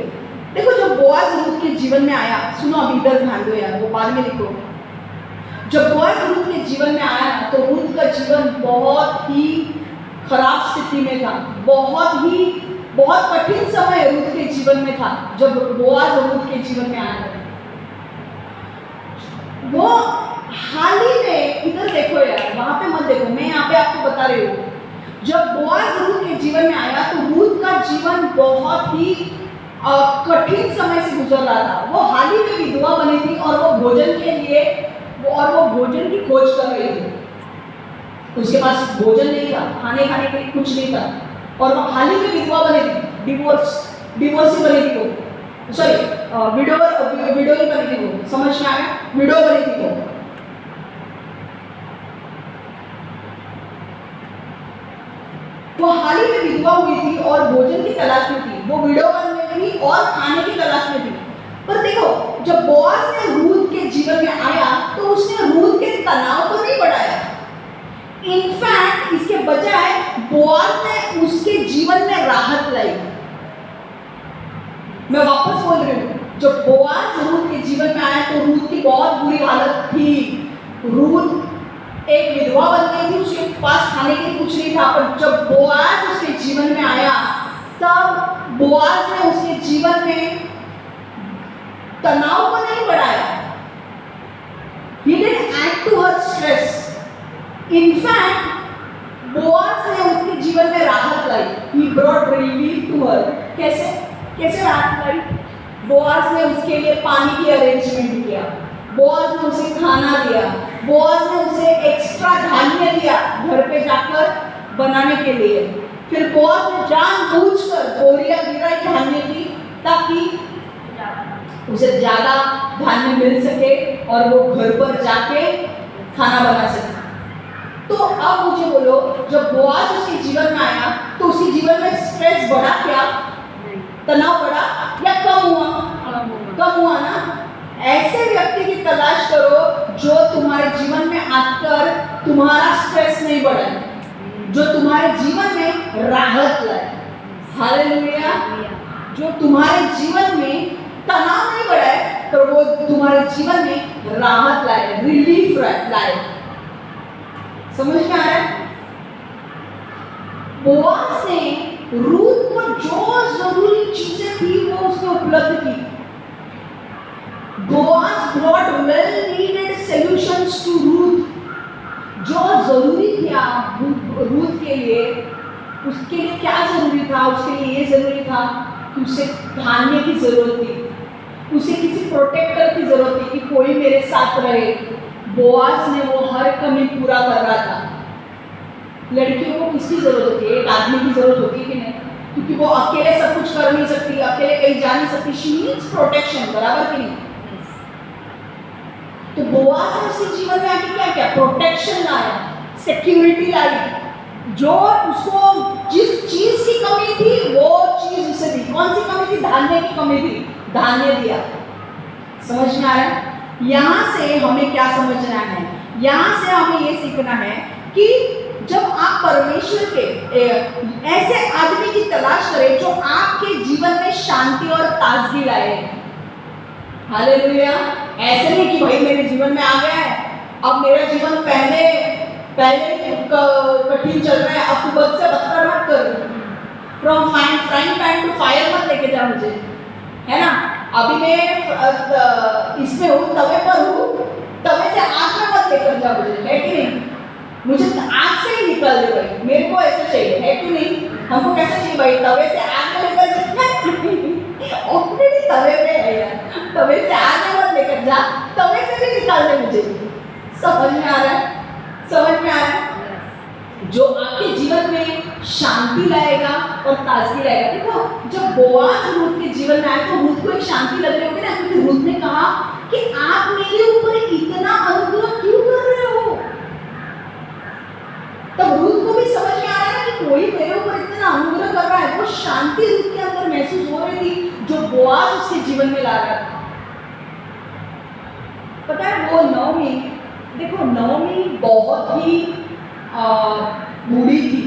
देखो, जब बोआज रूथ के जीवन में आया, सुनो अभी इधर ध्यान दो यार, वो बाद में लिखो। जब बोआज रूथ के जीवन में आया तो रूथ का जीवन बहुत ही खराब स्थिति में था, बहुत कठिन समय रूथ के जीवन में था। जब बोआज रूथ के जीवन में आया, वो हाल ही में, इधर देखो यार, वहां पे मत देखो, मैं यहाँ पे आपको बता रही हूँ। जब बोआज रूथ के जीवन में आया तो रूथ का जीवन बहुत ही कठिन समय से गुजर रहा था। वो हाल ही में विधवा बनी थी और वो भोजन के लिए वो भोजन की खोज कर रही थी। उसके पास भोजन नहीं था, खाने के लिए कुछ नहीं था, और वो हाल ही में विधवा बनी थी, डिवोर्सी बनी थी वो, सॉरी विडोई बनी थी वो। समझ में आ गया? विडो बनी थी वो। वो हाल ही में विधवा हुई थी और भोजन की तलाश में थी। वो विडो बन गई थी और खाने की तलाश में थी। पर देखो, जब बोआज ने रूथ के जीवन में आया तो उसने रूथ के तनाव को नहीं बढ़ाया। इनफैक्ट इसके बजाय बोआज ने उसके जीवन में राहत लाई। मैं वापस बोल रही हूँ, जब बोआज रूथ के जीवन में आया तो रूथ की बहुत बुरी हालत थी। रूथ एक विधवा बन गई थी, उसके पास खाने के लिए कुछ नहीं था। पर जब बोआज उसके जीवन में आया तब बोआज ने उसके जीवन में तनाव को नहीं बढ़ाया। He didn't add to her stress. In fact, Boaz ने उसके जीवन में राहत लाई। He brought relief to her. कैसे राहत लाई? बोआज ने उसके लिए पानी की अरेंजमेंट किया, बोआज ने उसे खाना दिया, बोआज ने उसे एक्स्ट्रा धान्य दिया घर पे जाकर बनाने के लिए। फिर बोआज ने जानबूझकर बोरियां गिराई धान्य की ताकि उसे ज्यादा धान्य मिल सके और वो घर पर जाके खाना बना सके। तो अब मुझे बोलो, जब बोआज उसके जीवन में आया तो उसके जीवन में स्ट्रेस बढ़ा क्या? तनाव बढ़ा या कम हुआ? कम हुआ ना। ऐसे व्यक्ति की तलाश करो जो तुम्हारे जीवन में आकर तुम्हारा स्ट्रेस नहीं बढ़ाए, जो तुम्हारे जीवन में राहत लाए। हालेलुया। जो तुम्हारे जीवन में तनाव नहीं बढ़ाए पर वो तुम्हारे जीवन में राहत लाए, रिलीफ लाए। समझ में आ रहा है? बोआज ने रूथ को जो जरूरी चीजें थी वो उसने उपलब्ध की। Boaz brought well needed solutions to Ruth। जो जरूरी था रूथ के लिए, उसके लिए क्या जरूरी था? उसके लिए ये जरूरी था कि उसे धान्य की जरूरत थी, उसे किसी प्रोटेक्टर की जरूरत थी कि कोई मेरे साथ रहे। बोआज ने वो हर कमी पूरा कर रहा था। लड़कियों को किसकी जरूरत होती है? एक आदमी की जरूरत होती है कि नहीं? क्योंकि वो अकेले सब कुछ कर नहीं सकती, अकेले कहीं जा नहीं सकती। शी नीड्स प्रोटेक्शन, बराबर कि नहीं? तो बोआज ने उसके जीवन में आके क्या किया? प्रोटेक्शन लाया, सिक्योरिटी लाई। जो उसको जिस चीज की कमी थी वो चीज उसे दी। कौन सी कमी थी? धान्य की कमी थी, धान्य दिया। समझ में आ रहा है? यहाँ से हमें क्या समझना है? यहाँ से हमें ये सीखना है कि जब आप परमेश्वर के ऐसे आदमी की तलाश करें जो आपके जीवन में शांति और ताजगी लाए। हालेलुया। ऐसे नहीं कि भाई मेरे जीवन में आ गया है, अब मेरा जीवन पहले कठिन चल रहा है, अब तू बद से बदतर मत कर, from frying pan to fire मत लेके जा मुझे, है ना? अभी मैं इसमें हूँ, तवे पर हूँ, तवे से आग में मत लेकर जा मुझे, है कि नहीं? मुझे आग से ही निकल दे भाई, मेरे को ऐसा चाहिए, है कि नहीं? हमको कैसा चाहिए भाई? तवे से आग में लेकर ऑलरेडी तवे पे है यार, तवे से आग में मत लेकर जा, तवे से भी निकाल दे मुझे। समझ में आ रहा है? समझ में आ रहा है? जो आपके जीवन में शांति लाएगा और ताजगी लाएगा। देखो, जब बोआज रूथ के जीवन में आए तो रूथ को एक शांति लग रही होगी ना, क्योंकि रूथ ने कहा कि आप मेरे ऊपर इतना अनुग्रह क्यों कर रहे हो? तब रूथ को भी समझ में आ रहा है कि कोई मेरे ऊपर इतना अनुग्रह कर रहा है। वो शांति रूथ के अंदर महसूस हो रही थी जो बोआज उसके जीवन में ला रहा था। पता है, वो नौमी, देखो नौमी बहुत ही बूढ़ी थी,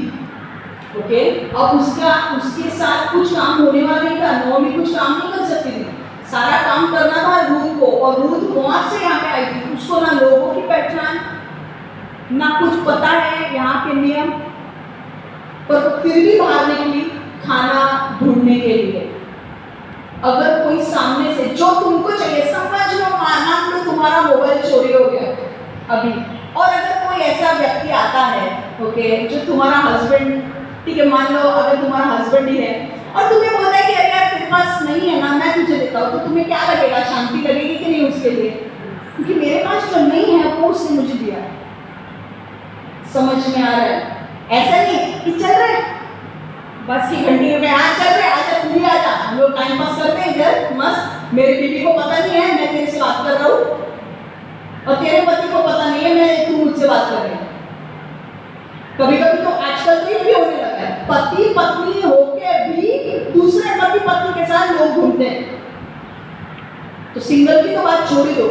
ओके? अब उसके साथ कुछ काम होने वाला नहीं था। नौमी कुछ काम नहीं कर सकती थी, सारा काम करना था रूथ को। और रूथ मोआब से यहाँ पे आई थी, उसको ना लोगों की पहचान ना कुछ पता है यहाँ के नियम, पर फिर भी बाहर निकली खाना ढूंढने के लिए। अगर कोई सामने से जो तुमको चाहिए, समझ लो मान लो तुम्हारा मोबाइल चोरी हो गया अभी, और अगर कोई ऐसा व्यक्ति आता है, ओके, जो तुम्हारा हस्बैंड, ठीक है, मान लो अगर तुम्हारा हस्बैंड ही है और तुम्हें बोलता है कि अरे यार तेरे पास नहीं है ना, मैं तुझे देता हूँ, तो तुम्हें क्या लगेगा? शांति लगेगी कि नहीं उसके लिए? क्योंकि मेरे पास जो नहीं है वो उसने मुझे दिया। समझ में आ रहा है? ऐसा नहीं कि चल रहे बस की घंटी में, हाँ चल रहे, आजा तू भी आजा, हम लोग टाइम पास करते हैं इधर मस्त। मेरे बीवी को पता नहीं है मैं तेरे से बात कर रहा हूँ, और तेरे पति को पता नहीं है तू मुझसे बात कर रही है। कभी कभी तो आजकल तो ये भी होने लगा है, पति पत्नी होके भी दूसरे पति पत्नी के साथ लोग घूमते हैं। तो सिंगल की तो बात छोड़ ही दो,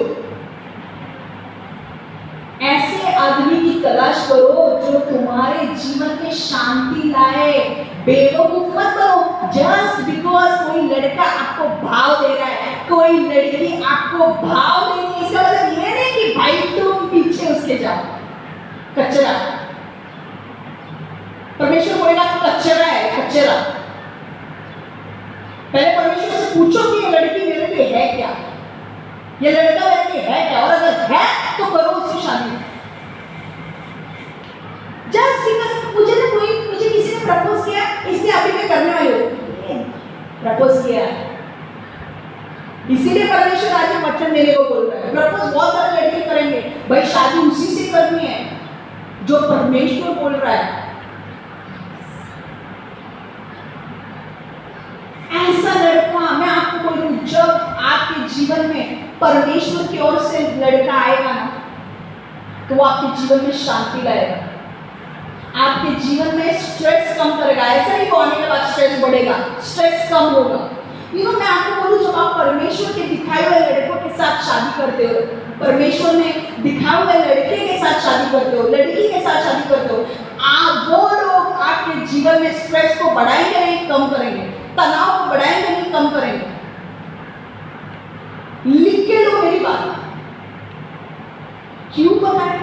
ऐसे आदमी की तलाश करो जो तुम्हारे जीवन में शांति लाए। बेवकूफ मत बनो जस्ट बिकॉज कोई लड़का आपको भाव दे रहा है, कोई लड़की आपको भाव दे रही है, इसका मतलब ये नहीं कि भाई तुम पीछे उसके जाओ। कचरा, परमेश्वर बोलेगा कचरा है, कचरा। पहले परमेश्वर से पूछो कि ये लड़की मेरे लिए है क्या, ये लड़का मेरे लिए है क्या, और अगर है तो करो उससे शादी। जस्ट बिकॉज मुझे किसी ने प्रपोज किया इसलिए अभी मैं करने वाली हूँ, प्रपोज किया इसीलिए परमेश्वर आज वचन देने को बोल रहा है। प्रपोज बहुत सारे लड़के करेंगे, भाई शादी उसी से करनी है जो परमेश्वर बोल रहा है। ऐसा लड़का, मैं आपको बोलूं, जब आपके जीवन में परमेश्वर की ओर से लड़का आएगा ना, तो वो आपके जीवन में शांति लाएगा, आपके जीवन में स्ट्रेस कम करेगा। ऐसा नहीं होने के बाद स्ट्रेस बढ़ेगा, स्ट्रेस कम होगा। मैं आपको बोलूं, जब आप परमेश्वर के दिखाए हुए लड़कों के साथ शादी करते हो, परमेश्वर ने दिखाए हुए लड़के के साथ शादी करते हो, लड़की के साथ शादी करते हो, वो लोग आपके जीवन में स्ट्रेस को बढ़ाएंगे नहीं, कम करेंगे, तनाव को बढ़ाएंगे नहीं, कम करेंगे। लिख के लो मेरी बात। क्यों पता है?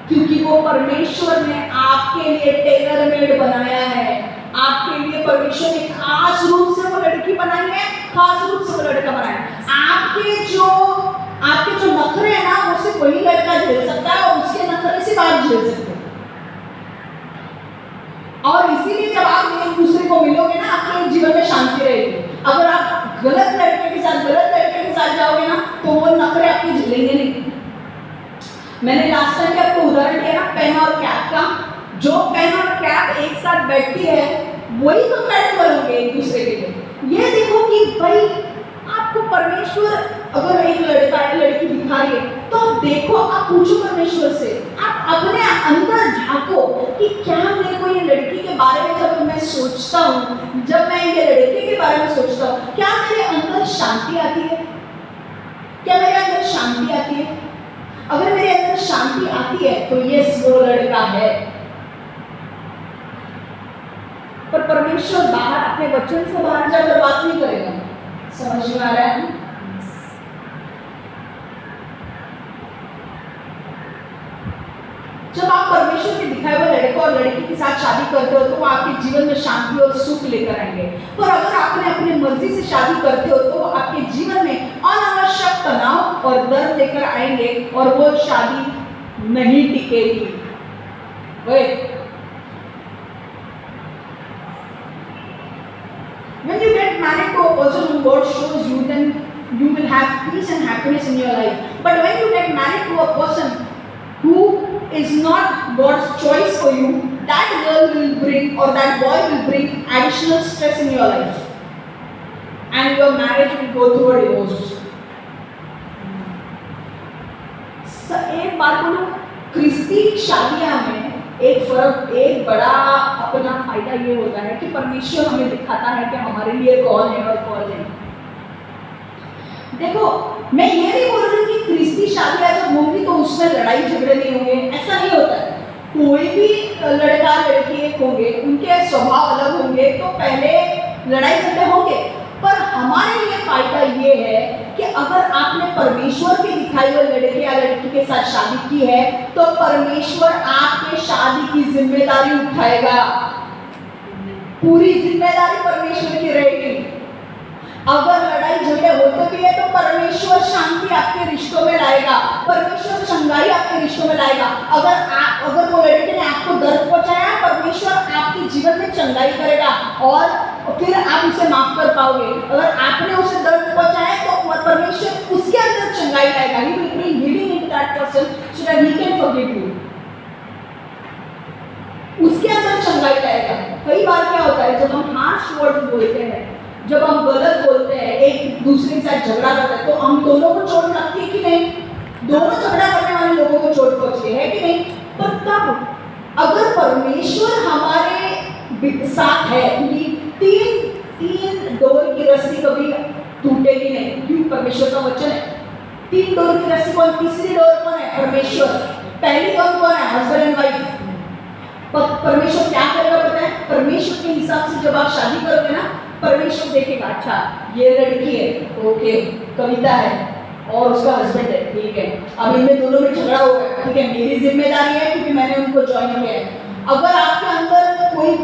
क्योंकि वो परमेश्वर ने आपके लिए टेलर मेड बनाया है। आपके लिए परमेश्वर ने खास रूप से वो लड़की बनाई है, खास रूप से वो लड़का बनाया है। आपके जो नखरे हैं ना, वो सिर्फ वही लड़का झेल सकता है और उसके नखरे सिर्फ आप झेल सकते हो। और इसीलिए जब आप एक दूसरे को मिलोगे ना, आपके जीवन में शांति रहेगी। अगर आप गलत लड़के के साथ जाओगे ना, तो वो नखरे आपके झेलेंगे नहीं। मैंने लास्ट टाइम आपको उदाहरण दिया ना पेन और कैप का। जो पेन और कैप एक साथ बैठती है वही कंपैटिबल होंगे एक दूसरे के लिए। ये देखो कि भाई आपको परमेश्वर, अगर एक लड़का है लड़की दिखा रही है, तो आप देखो, आप पूछो परमेश्वर से, आप अपने अंदर झांको कि क्या मेरे को ये लड़की के बारे में जब मैं सोचता हूँ, जब मैं ये लड़के के बारे में सोचता हूँ, क्या मेरे अंदर शांति आती है? क्या मेरे अंदर शांति आती है? अगर मेरे अंदर शांति आती है तो ये वो लड़का है। पर परमेश्वर बाहर अपने वचन से बाहर जाकर बात नहीं करेगा। समझ में आ रहा है? जब आप परमेश्वर के दिखाए हुए लड़के और लड़की के साथ शादी करते हो, तो वो आपके जीवन में शांति और सुख लेकर आएंगे। पर अगर आपने अपनी मर्जी से शादी करते हो, तो वो आपके जीवन में अनावश्यक तनाव और दर्द लेकर आएंगे और वो शादी नहीं टिकेगी। When you get married to a person whom God shows you, then you will have peace and happiness in your life. But when you get married to a person who is not God's choice for you, that girl will bring or that boy will bring additional stress in your life, and your marriage will go through a divorce. एक बात बोलूं, क्रिस्ती शादियां में एक बड़ा अपना फायदा ये होता है कि परमेश्वर हमें दिखाता है कि हमारे लिए कौन है और कौन नहीं। देखो, मैं ये नहीं बोल रही कि क्रिस्ती शादियां जब होंगी तो उसमें लड़ाई झगड़े नहीं होंगे, ऐसा नहीं होता है। कोई भी लड़का लड़की एक होंगे, उनके स्वभाव अलग होंगे, तो पहले लड़ाई झगड़े होंगे। पर हमारे लिए फायदा ये है कि अगर आपने परमेश्वर के दिखाए हुए लड़के या लड़की के साथ शादी की है, तो परमेश्वर आपके शादी की जिम्मेदारी उठाएगा। पूरी जिम्मेदारी परमेश्वर की रहेगी। अगर लड़ाई झगड़े होते भी है तो परमेश्वर शांति आपके रिश्तों में लाएगा, परमेश्वर चंगाई आपके रिश्तों में लाएगा। अगर वो लड़के ने आपको दर्द पहुंचाया, परमेश्वर आपके जीवन में चंगाई करेगा और फिर आप उसे माफ कर पाओगे। अगर आपने उसे दर्द पहुंचाया तो परमेश्वर उसके अंदर चंगाई लाएगा। He will bring healing into that person so that he can forgive you. उसके अंदर चंगाई लाएगा। कई बार क्या होता है, जब हम हार्श वर्ड्स बोलते हैं, जब हम गलत बोलते हैं, एक दूसरे के साथ झगड़ा करते हैं, तो हम दोनों को चोट लगती है कि नहीं? दोनों झगड़ा करने वाले लोगों को चोट पहुंचती है कि नहीं? पर तब अगर परमेश्वर हमारे साथ है, क्योंकि तीन डोर की रस्सी कभी टूटेगी नहीं। परमेश्वर का वचन है। 3 डोर की रस्सी कौन, तीसरी डोर कौन है, परमेश्वर। पहली डोर कौन है, हस्बैंड एंड वाइफ। परमेश्वर क्या करेगा पता है, परमेश्वर के हिसाब से जब आप शादी करोगे ना, परमेश्वर देखेगा अच्छा ये लड़की है, ओके, कविता है और उसका हस्बैंड है, ठीक है, अब इनमें दोनों में झगड़ा हो गया, ठीक है, मेरी जिम्मेदारी है क्योंकि मैंने उनको ज्वाइन किया है। अगर आपके अंदर कोई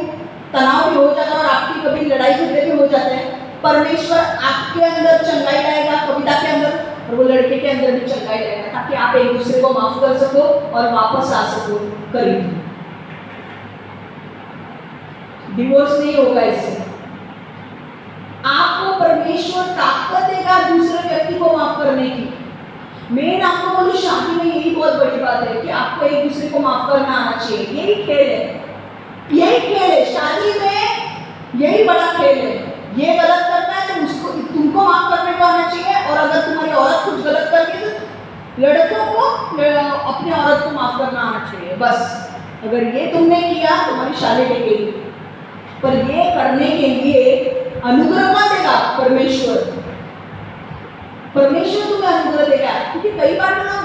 तनाव भी हो जाता है और आपकी कभी लड़ाई झगड़े भी हो जाते हैं, परमेश्वर आपके अंदर चंगाई लाएगा, कविता के अंदर, और वो लड़के के अंदर भी चंगाई लाएगा, ताकि आप एक दूसरे को माफ कर सको और वापस आ सको करीब। डिवोर्स नहीं होगा इससे। आपको परमेश्वर ताकत देगा दूसरे व्यक्ति को माफ करने की। मेन आपको बोलूं, शादी में यही बहुत बड़ी बात है कि आपको एक दूसरे को माफ करना आना चाहिए। यही खेल है, यही खेल है शादी में, यही बड़ा खेल है। ये गलत करता है तो उसको, तुमको माफ करने को आना चाहिए, और अगर तुम्हारी औरत कुछ गलत करती है तो लड़कों को अपने औरत को माफ करना आना चाहिए। बस अगर ये तुमने किया तुम्हारी शादी टिकेगी। पर ये करने के लिए अनुग्रह कौन देगा, परमेश्वर। परमेश्वर तुम्हें अनुग्रह देगा, क्योंकि कई बार ना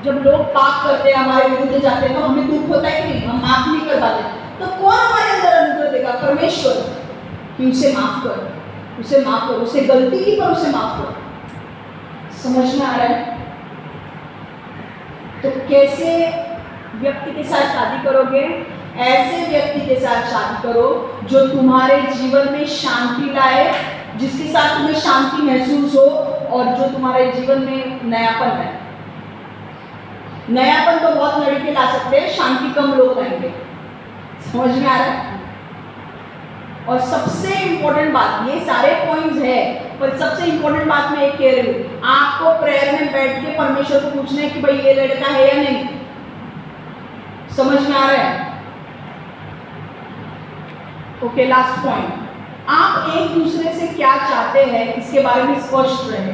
जब लोग पाप करते हैं, हमारे विरुद्ध जाते हैं, तो हमें दुख होता है कि नहीं, हम माफ नहीं कर पाते, तो कौन हमारे अंदर अनुग्रह देगा, परमेश्वर, कि उसे माफ कर, उसे माफ कर, उसे गलती की पर उसे माफ कर। समझ में आ रहा है? तो कैसे व्यक्ति के साथ शादी करोगे? ऐसे व्यक्ति के साथ शादी करो जो तुम्हारे जीवन में शांति लाए, जिसके साथ तुम्हें शांति महसूस हो, और जो तुम्हारे जीवन में नयापन है। नयापन तो बहुत लड़के ला सकते हैं, शांति कम लोग लाएंगे। समझ में आ रहा है? और सबसे इंपॉर्टेंट बात, ये सारे पॉइंट्स है, पर सबसे इंपॉर्टेंट बात मैं एक कह रही हूँ, आपको प्रेयर में बैठ के परमेश्वर को पूछना है कि भाई ये लड़का है या नहीं। समझ में आ रहा है? ओके, लास्ट पॉइंट, आप एक दूसरे से क्या चाहते हैं इसके बारे में स्पष्ट रहे।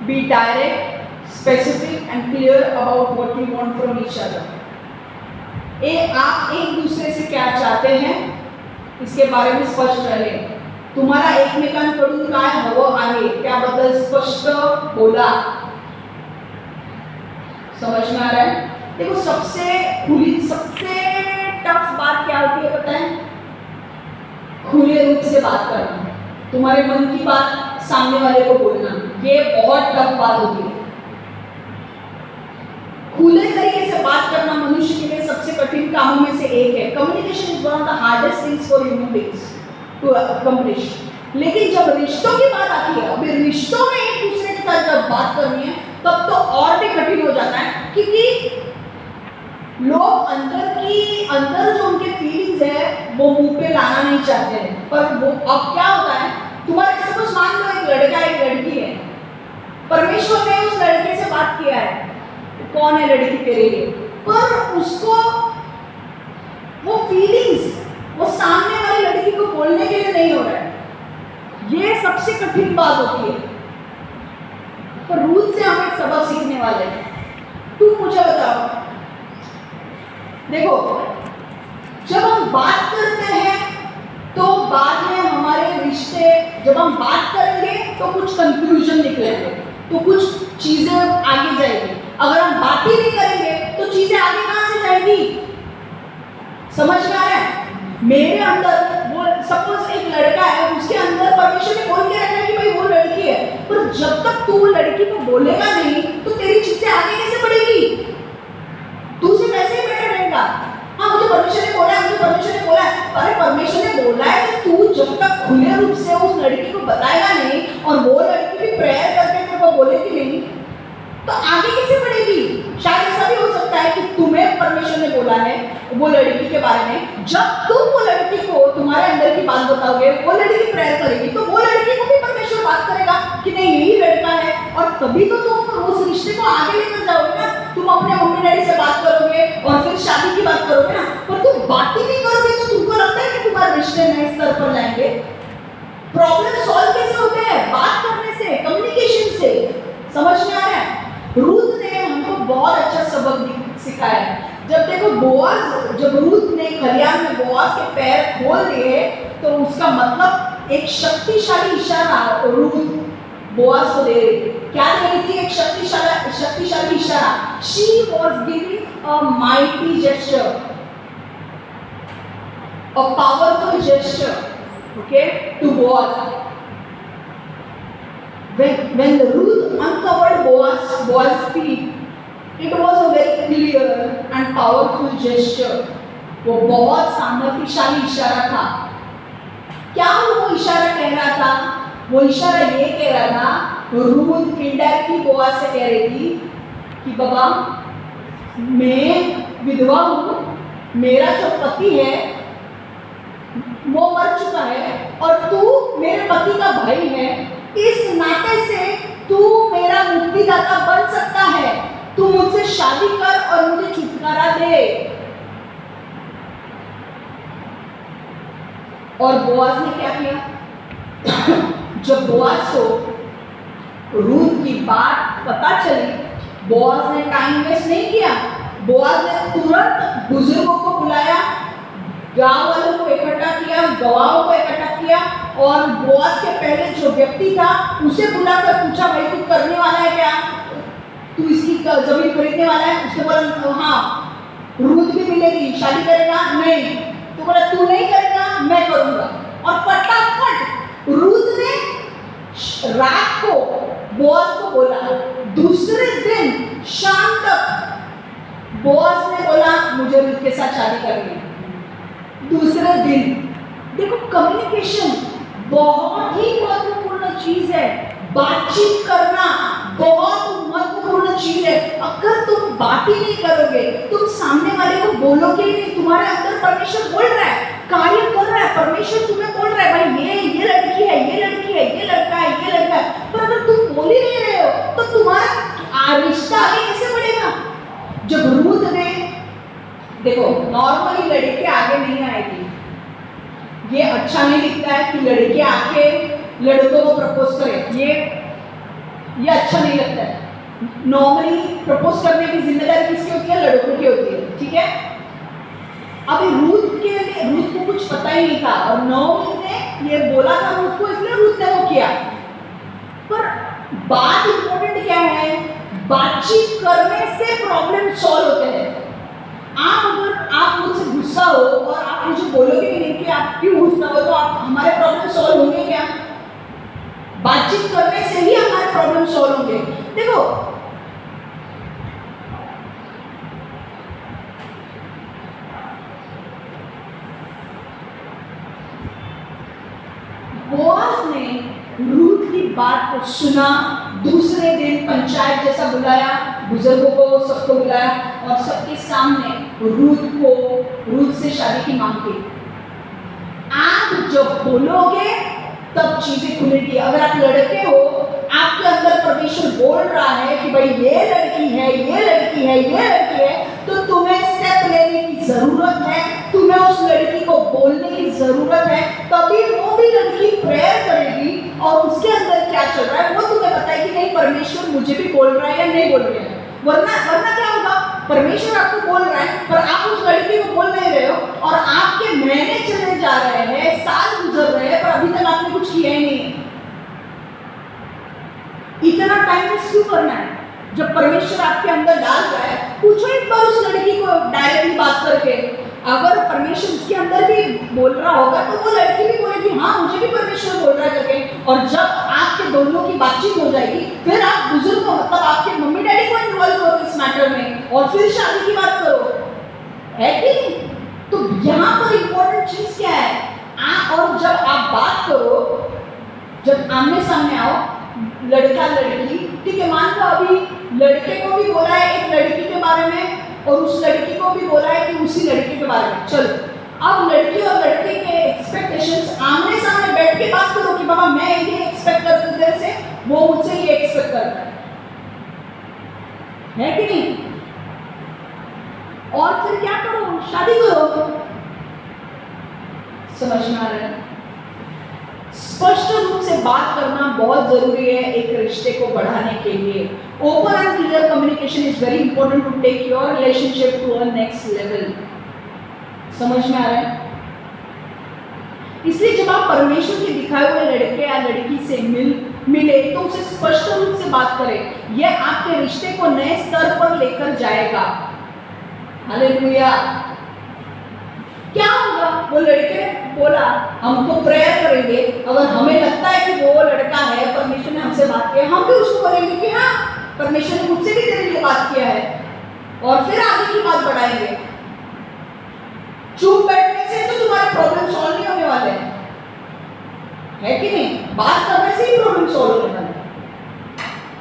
Be direct, specific and clear about what you want from each other. आप एक दूसरे से क्या चाहते हैं इसके बारे में स्पष्ट रहे। तुम्हारा एकमेकांकडून काय हवं आहे त्याबद्दल स्पष्ट बोला। समझ में आ रहा है? देखो, सबसे टफ बात क्या होती है पता है? खुले रूप से बात करना, तुम्हारे मन की बात सामने वाले को बोलना, ये बहुत टफ बात होती है। खुले तरीके से बात करना मनुष्य के लिए सबसे कठिन कामों में से एक है। Communication is one of the hardest things for human beings to accomplish. लेकिन जब रिश्तों की बात आती है, अभी रिश्तों में एक दूसरे के साथ जब बात करनी है, तब तो और भी कठिन हो जाता है, क्योंकि लोग अंदर जो उनके फीलिंग्स है वो मुंह पे लाना नहीं चाहते हैं। पर वो अब क्या होता है, तुम्हारे सपोज मान लो एक लड़का एक लड़की है, परमेश्वर ने उस लड़के से बात किया है, कौन है लड़की तेरे लिए, पर उसको वो फीलिंग्स वो सामने वाली लड़की को बोलने के लिए नहीं हो रहा है। ये सबसे कठिन बात होती है। पर रूल से हम एक सबक सीखने वाले हैं। तुम मुझे बताओ, देखो, जब हम बात करते हैं तो बाद में हमारे रिश्ते, जब हम बात करेंगे तो कुछ कंक्लूजन निकलेंगे, तो कुछ चीजें आगे जाएगी। अगर हम बात ही नहीं करेंगे तो चीजें आगे कहां से जाएगी? समझ में आ रहा है? मेरे अंदर वो सपोज एक लड़का है, उसके अंदर परमेश्वर ने बोल के रखा है कि भाई वो लड़की है, पर जब तक तू लड़की को बोलेगा नहीं तो तेरी चीजें आगे कैसे बढ़ेगी? तू सिर्फ ऐसे ही बैठा रहेगा, हाँ मुझे परमेश्वर ने बोला है, मुझे परमेश्वर ने बोला है। अरे परमेश्वर ने बोला है कि तू जब तक खुले रूप से उस लड़की को बताएगा नहीं, और वो लड़की भी प्रेयर करके तेरे को बोलेगी नहीं, तो आगे कैसे बढ़ेगी? शायद ऐसा भी हो सकता है कि तुम्हें परमेश्वर ने बोला है वो लड़की के बारे में, जब तुम वो लड़की को तुम्हारे अंदर की बात बताओगे, वो लड़की प्रेयर करेगी, तो वो लड़की को भी परमेश्वर बात करेगा कि नहीं यही लड़का है, और तभी तो तुम उस रिश्ते को आगे लेकर जाओगे ना। तुम अपने मम्मी डैडी से बात करोगे और फिर शादी की बात करोगे ना, पर तुम बात ही नहीं करोगे तो तुमको लगता है कि तुम्हारे रिश्ते नए स्तर पर जाएंगे? प्रॉब्लम सॉल्व कैसे होते हैं? बात करने से, कम्युनिकेशन से। समझ में आ रहा है? रूथ ने हमको बहुत अच्छा सबक सिखाया है। जब देखो जब रूथ ने खलियान में बोआज के पैर खोल दिए, तो उसका मतलब एक शक्तिशाली इशारा रूथ बोआज को दे रही थी। क्या दे रही थी? एक शक्तिशाली इशारा. She was giving a mighty gesture, a powerful gesture, okay, to Boaz. When Ruth uncovered Boaz's feet, it was a very clear and powerful gesture. वो बहुत सामर्थ्यशाली इशारा था. क्या वो इशारा कह रहा था? वो इशारा ये कह रहा था, रूथ इनडायरेक्टली बोआज से कह रही थी कि बाबा मैं विधवा हूँ, मेरा जो पति है वो मर चुका है और तू मेरे पति का भाई है. इस नाते से तू मेरा मुक्तिदाता बन सकता है. तू मुझसे शादी कर और मुझे छुटकारा दे. और बोआज ने क्या किया? जब बोआज को रूथ की बात पता चली, बोआज ने टाइम वेस्ट नहीं किया. बोआज ने तुरंत बुजुर्गों को बुलाया, गांव वालों को इकट्ठा किया, गवाहों को इकट्ठा किया और बोआज के पहले जो व्यक्ति था उसे बुलाकर पूछा, भाई तू करने वाला है क्या? तू इसकी जमीन खरीदने वाला है? उसने बोला हाँ. रूथ भी मिलेगी, शादी करेगा? नहीं. तो बोला तू नहीं करेगा, मैं करूंगा. और फटाफट रूथ ने रात को बोआज को बोला. दूसरे दिन शाम तक बोआज ने बोला मुझे रूथ के साथ शादी करनी है. दूसरे दिन देखो, कम्युनिकेशन बहुत ही महत्वपूर्ण चीज है. बातचीत करना बहुत महत्वपूर्ण चीज है. अगर तुम बात ही नहीं करोगे, तुम सामने वाले को बोलोगे ही नहीं. तुम्हारे अंदर परमेश्वर बोल रहा है, कार्य कर रहा है, परमेश्वर तुम्हें बोल रहा है भाई ये लड़की है, ये लड़की है, ये लड़का है, ये लड़का है. पर अगर तुम बोल ही नहीं रहे हो तो तुम्हारा रिश्ता आगे कैसे बढ़ेगा? जब रूथ ने देखो, नॉर्मली लड़के आगे नहीं आएगी. ये अच्छा नहीं दिखता है कि लड़के आके लड़कों को प्रपोज करें. ये अच्छा नहीं लगता है. नॉर्मली प्रपोज करने की जिम्मेदारी किसकी होती है? लड़कों की होती है. ठीक है. अभी रूथ को कुछ पता ही नहीं था और नॉर्मली ने ये बोला था रूथ को, इसलिए रूथ ने वो किया. पर बात इंपॉर्टेंट क्या है? बातचीत करने से प्रॉब्लम सॉल्व होते हैं. अगर आप मुझसे गुस्सा हो और आप मुझे बोलोगे नहीं कि आप क्यों गुस्सा हो, तो आप हमारे प्रॉब्लम सॉल्व होंगे क्या? बातचीत करने से ही हमारे प्रॉब्लम सॉल्व होंगे. देखो, बोआज ने रूथ की बात को सुना. दूसरे दिन पंचायत जैसा बुलाया, बुजुर्गों को सबको बुलाया और सबके सामने रूथ से शादी की मांग की. आप जब बोलोगे तब चीजें खुलेगी. अगर आप लड़के हो, आपके अंदर परमेश्वर बोल रहा है कि भाई ये लड़की है, ये लड़की है, ये लड़की है, तो तुम्हें स्टेप लेने की जरूरत है. तुम्हें उस लड़की को बोलने की जरूरत है. तभी वो भी लड़की प्रेयर करेगी और उसके अंदर क्या चल रहा है वो तुम्हें बताएगी. नहीं, परमेश्वर मुझे भी बोल रहा है या नहीं बोल रहा है. वरना क्या होगा? परमेश्वर आपको बोल रहा है पर आप उस लड़की को बोल नहीं रहे हो और आपके महीने चले जा रहे हैं, साल गुजर रहे हैं, पर अभी तक आपने कुछ किया ही नहीं. इतना टाइम वेस्ट क्यों करना है? जब परमेश्वर आपके अंदर डाल रहा है, पूछो एक बार उस लड़की को डायरेक्टली बात करके. अगर परमेश्वर उसके अंदर भी बोल रहा होगा तो वो लड़की भी बोलेगी हाँ मुझे भी परमेश्वर बोल रहा है करके. और जब आपके दोनों की बातचीत हो जाएगी, फिर आप बुजुर्ग को, मतलब आपके मम्मी डैडी को इन्वॉल्व करो इस मैटर में और फिर शादी की बात करो, है कि नहीं? तो यहाँ पर इम्पोर्टेंट चीज क्या है? और जब आप बात करो, जब आमने सामने आओ, लड़का लड़की, ठीक है, मान लो अभी लड़के को भी बोला है एक लड़की के बारे में और उस लड़की को भी बोला है कि उसी लड़के के बारे में. चलो, अब लड़की और लड़के के एक्सपेक्टेशंस आमने सामने बैठ के बात करो कि बाबा मैं ये एक्सपेक्ट करती हूँ तेरे से, वो मुझसे ये एक्सपेक्ट करता है कि नहीं? और फिर क्या करो? शादी करो. समझ में आ रहा है? स्पष्ट रूप से बात करना बहुत जरूरी है एक रिश्ते को बढ़ाने के लिए. Open and clear communication is very important to take your relationship to a next level. समझ में आ रहा है? इसलिए जब आप परमेश्वर के दिखाए हुए लड़के या लड़की से मिले तो उसे स्पष्ट रूप से बात करें। यह आपके रिश्ते को नए स्तर पर लेकर जाएगा। हालेलुया। क्या होगा? वो लड़के ने बोला हमको प्रेयर करेंगे, अगर हमें लगता है कि वो लड़का है, परमेश्वर ने हमसे बात किया, हम भी उसको बोलेंगे कि हाँ परमेश्वर ने मुझसे भी तेरे लिए बात किया है, और फिर आगे की बात बढ़ाएंगे। चुप बैठने से तो तुम्हारे प्रॉब्लम सॉल्व नहीं होने वाले हैं, है कि नहीं? बात करने से ही प्रॉब्लम सॉल्व होने वाले हैं।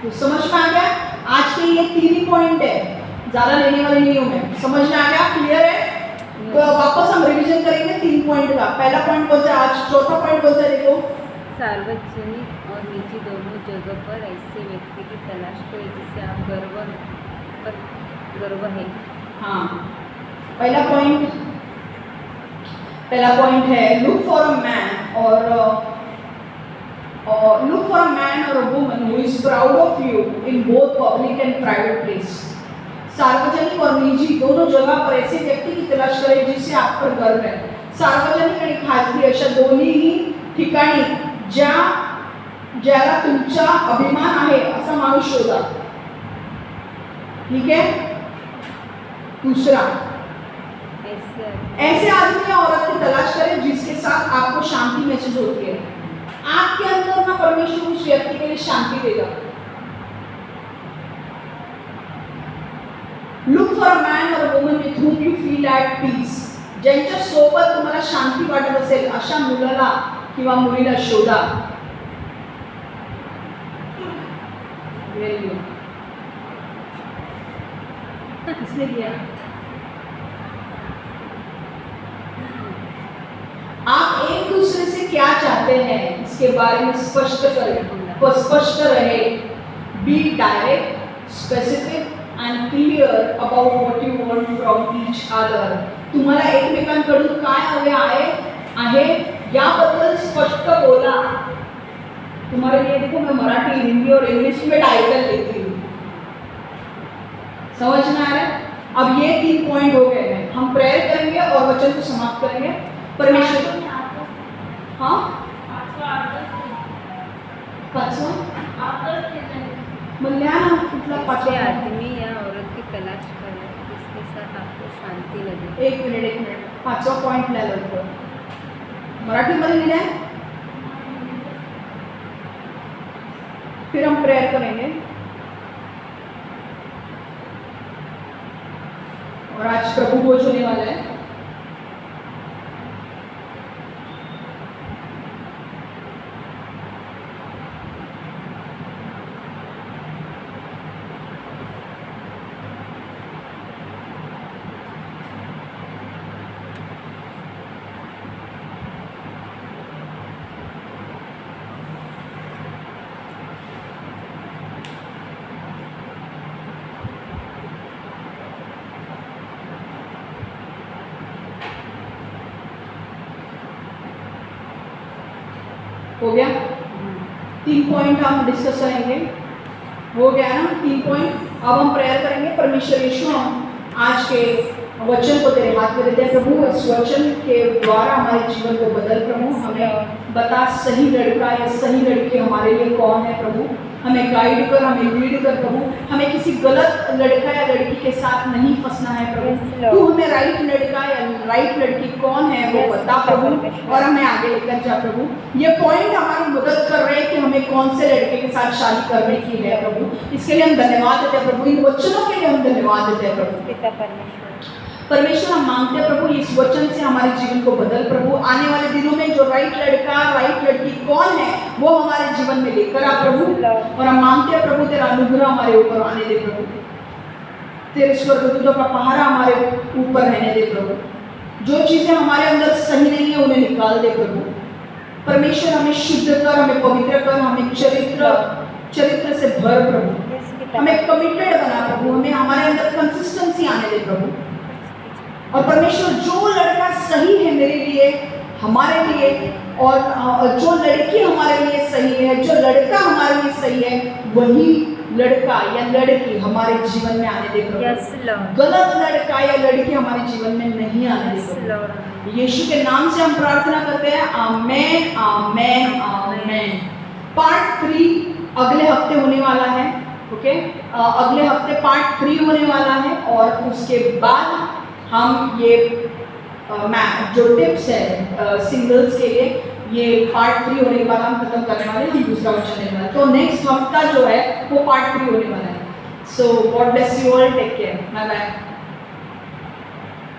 तो समझ में आ गया? आज के ये 3 ही पॉइंट है, ज्यादा लेने वाले नहीं हूं मैं। समझ में आ गया? क्लियर है? तो वापस हम रिवीजन करेंगे 3 पॉइंट का। पहला पॉइंट कौन सा? आज चौथा पॉइंट कौन सा? देखो, सार्वजनिक और निजी दोनों जगह पर ऐसे व्यक्ति की तलाश करें जिससे आप गर्व है। हाँ, पहला पॉइंट है लुक फॉर अ मैन और a woman who is proud of you in both public and private place. सार्वजनिक और निजी दोनों जगह पर ऐसे व्यक्ती की तलाश करें जिससे आप पर गर्व है। सार्वजनिक आणि खाजगी अशा दोन्हीही ठिकाणी ज्याला तुमचा अभिमान आहे असा माणूस शोधा। ठीक है? दूसरा, ऐसे आदमी या औरत की तलाश करें जिसके साथ आपको शांति महसूस होती है। आपके अंदर ना परमेश्वर उस व्यक्ति के लिए शांति देगा। लुक फॉर अ मैन और woman with whom you feel at peace. ज्यांच्या सोबत तुम्हाला शांती वाटत असेल अशा मुलाला किंवा मुलीला शोधा। किसने दिया? आप एक दूसरे से क्या चाहते हैं इसके बारे में स्पष्ट रहे। Be direct, specific and clear about what you want from each other. तुम्हाला एकमेकांकडून काय हवे आहे याबद्दल स्पष्ट बोला। तुम्हारे लिए देखो, मैं मराठी, हिंदी और इंग्लिश में टाइटल लिखती हूँ। समझ में आ रहा है? अब ये 3 पॉइंट हो गए हैं। हम प्रेयर करेंगे और वचन को समाप्त करेंगे। परमेश्वर, हाँ, ऐसे आदमी या औरत की तलाश करें जिसके साथ आपको शांति लगे। एक मिनिट 5वां पॉइंट लिहा लवकर। मराठीमध्ये लिहिलं आहे? फिर हम प्रेयर करेंगे और आज प्रभु भोज होने वाला है। हो गया? 3 पॉइंट हम डिस्कस करेंगे। हो गया ना 3 पॉइंट? अब हम प्रेयर करेंगे। परमेश्वर यीशु, हम आज के वचन को तेरे हाथ में देते हैं प्रभु। इस वचन के द्वारा हमारे जीवन को बदल प्रभु। हमें बता सही लड़का या सही लड़की हमारे लिए कौन है प्रभु। हमें गाइड कर, हमें लीड कर प्रभु। हमें किसी गलत लड़का या लड़की के साथ नहीं फंसना है प्रभु। तू हमें राइट लड़का या राइट लड़की कौन है वो बता प्रभु, और हमें आगे लेकर जा प्रभु। ये पॉइंट हमारी मदद कर रहे हैं कि हमें कौन से लड़के के साथ शादी करने की है प्रभु। इसके लिए हम धन्यवाद देते हैं प्रभु। इन वचनों के लिए हम धन्यवाद देते हैं प्रभु। परमेश्वर, हम मांगते हैं प्रभु इस वचन से हमारे जीवन को बदल प्रभु। आने वाले दिनों में जो राइट लड़का राइट लड़की कौन है वो हमारे जीवन में लेकर आ प्रभु। और हम मांगते हैं प्रभु तेरा अनुग्रह हमारे ऊपर आने दे प्रभु। तेरे स्वर्गदूतों का पहरा हमारे ऊपर रहने दे प्रभु। जो चीजें हमारे अंदर सही नहीं है उन्हें निकाल दे प्रभु। परमेश्वर, हमें शुद्ध कर, हमें पवित्र कर, हमें चरित्र से भर प्रभु। हमें कमिटेड बना प्रभु। हमें हमारे अंदर कंसिस्टेंसी आने दे प्रभु। और परमेश्वर, जो लड़का सही है मेरे लिए, हमारे लिए, और जो लड़की हमारे लिए सही है, जो लड़का हमारे लिए सही है, वही लड़का या लड़की हमारे जीवन में आने दे प्रभु। गलत लड़का या लड़की हमारे जीवन में नहीं आने दे प्रभु। यीशु के नाम से हम प्रार्थना करते हैं। आमेन, आमेन, आमेन। पार्ट 3 अगले हफ्ते होने वाला है, ओके। अगले हफ्ते पार्ट 3 होने वाला है और उसके बाद हम ये जो टिप्स है सिंगल्स के लिए, ये पार्ट 3 होने के बाद हम खत्म करने वाले हैं, हम दूसरा वचन लेने वाले हैं। तो नेक्स्ट हफ्ता जो है वो पार्ट 3 होने वाला है। So God bless you all, take care, bye bye.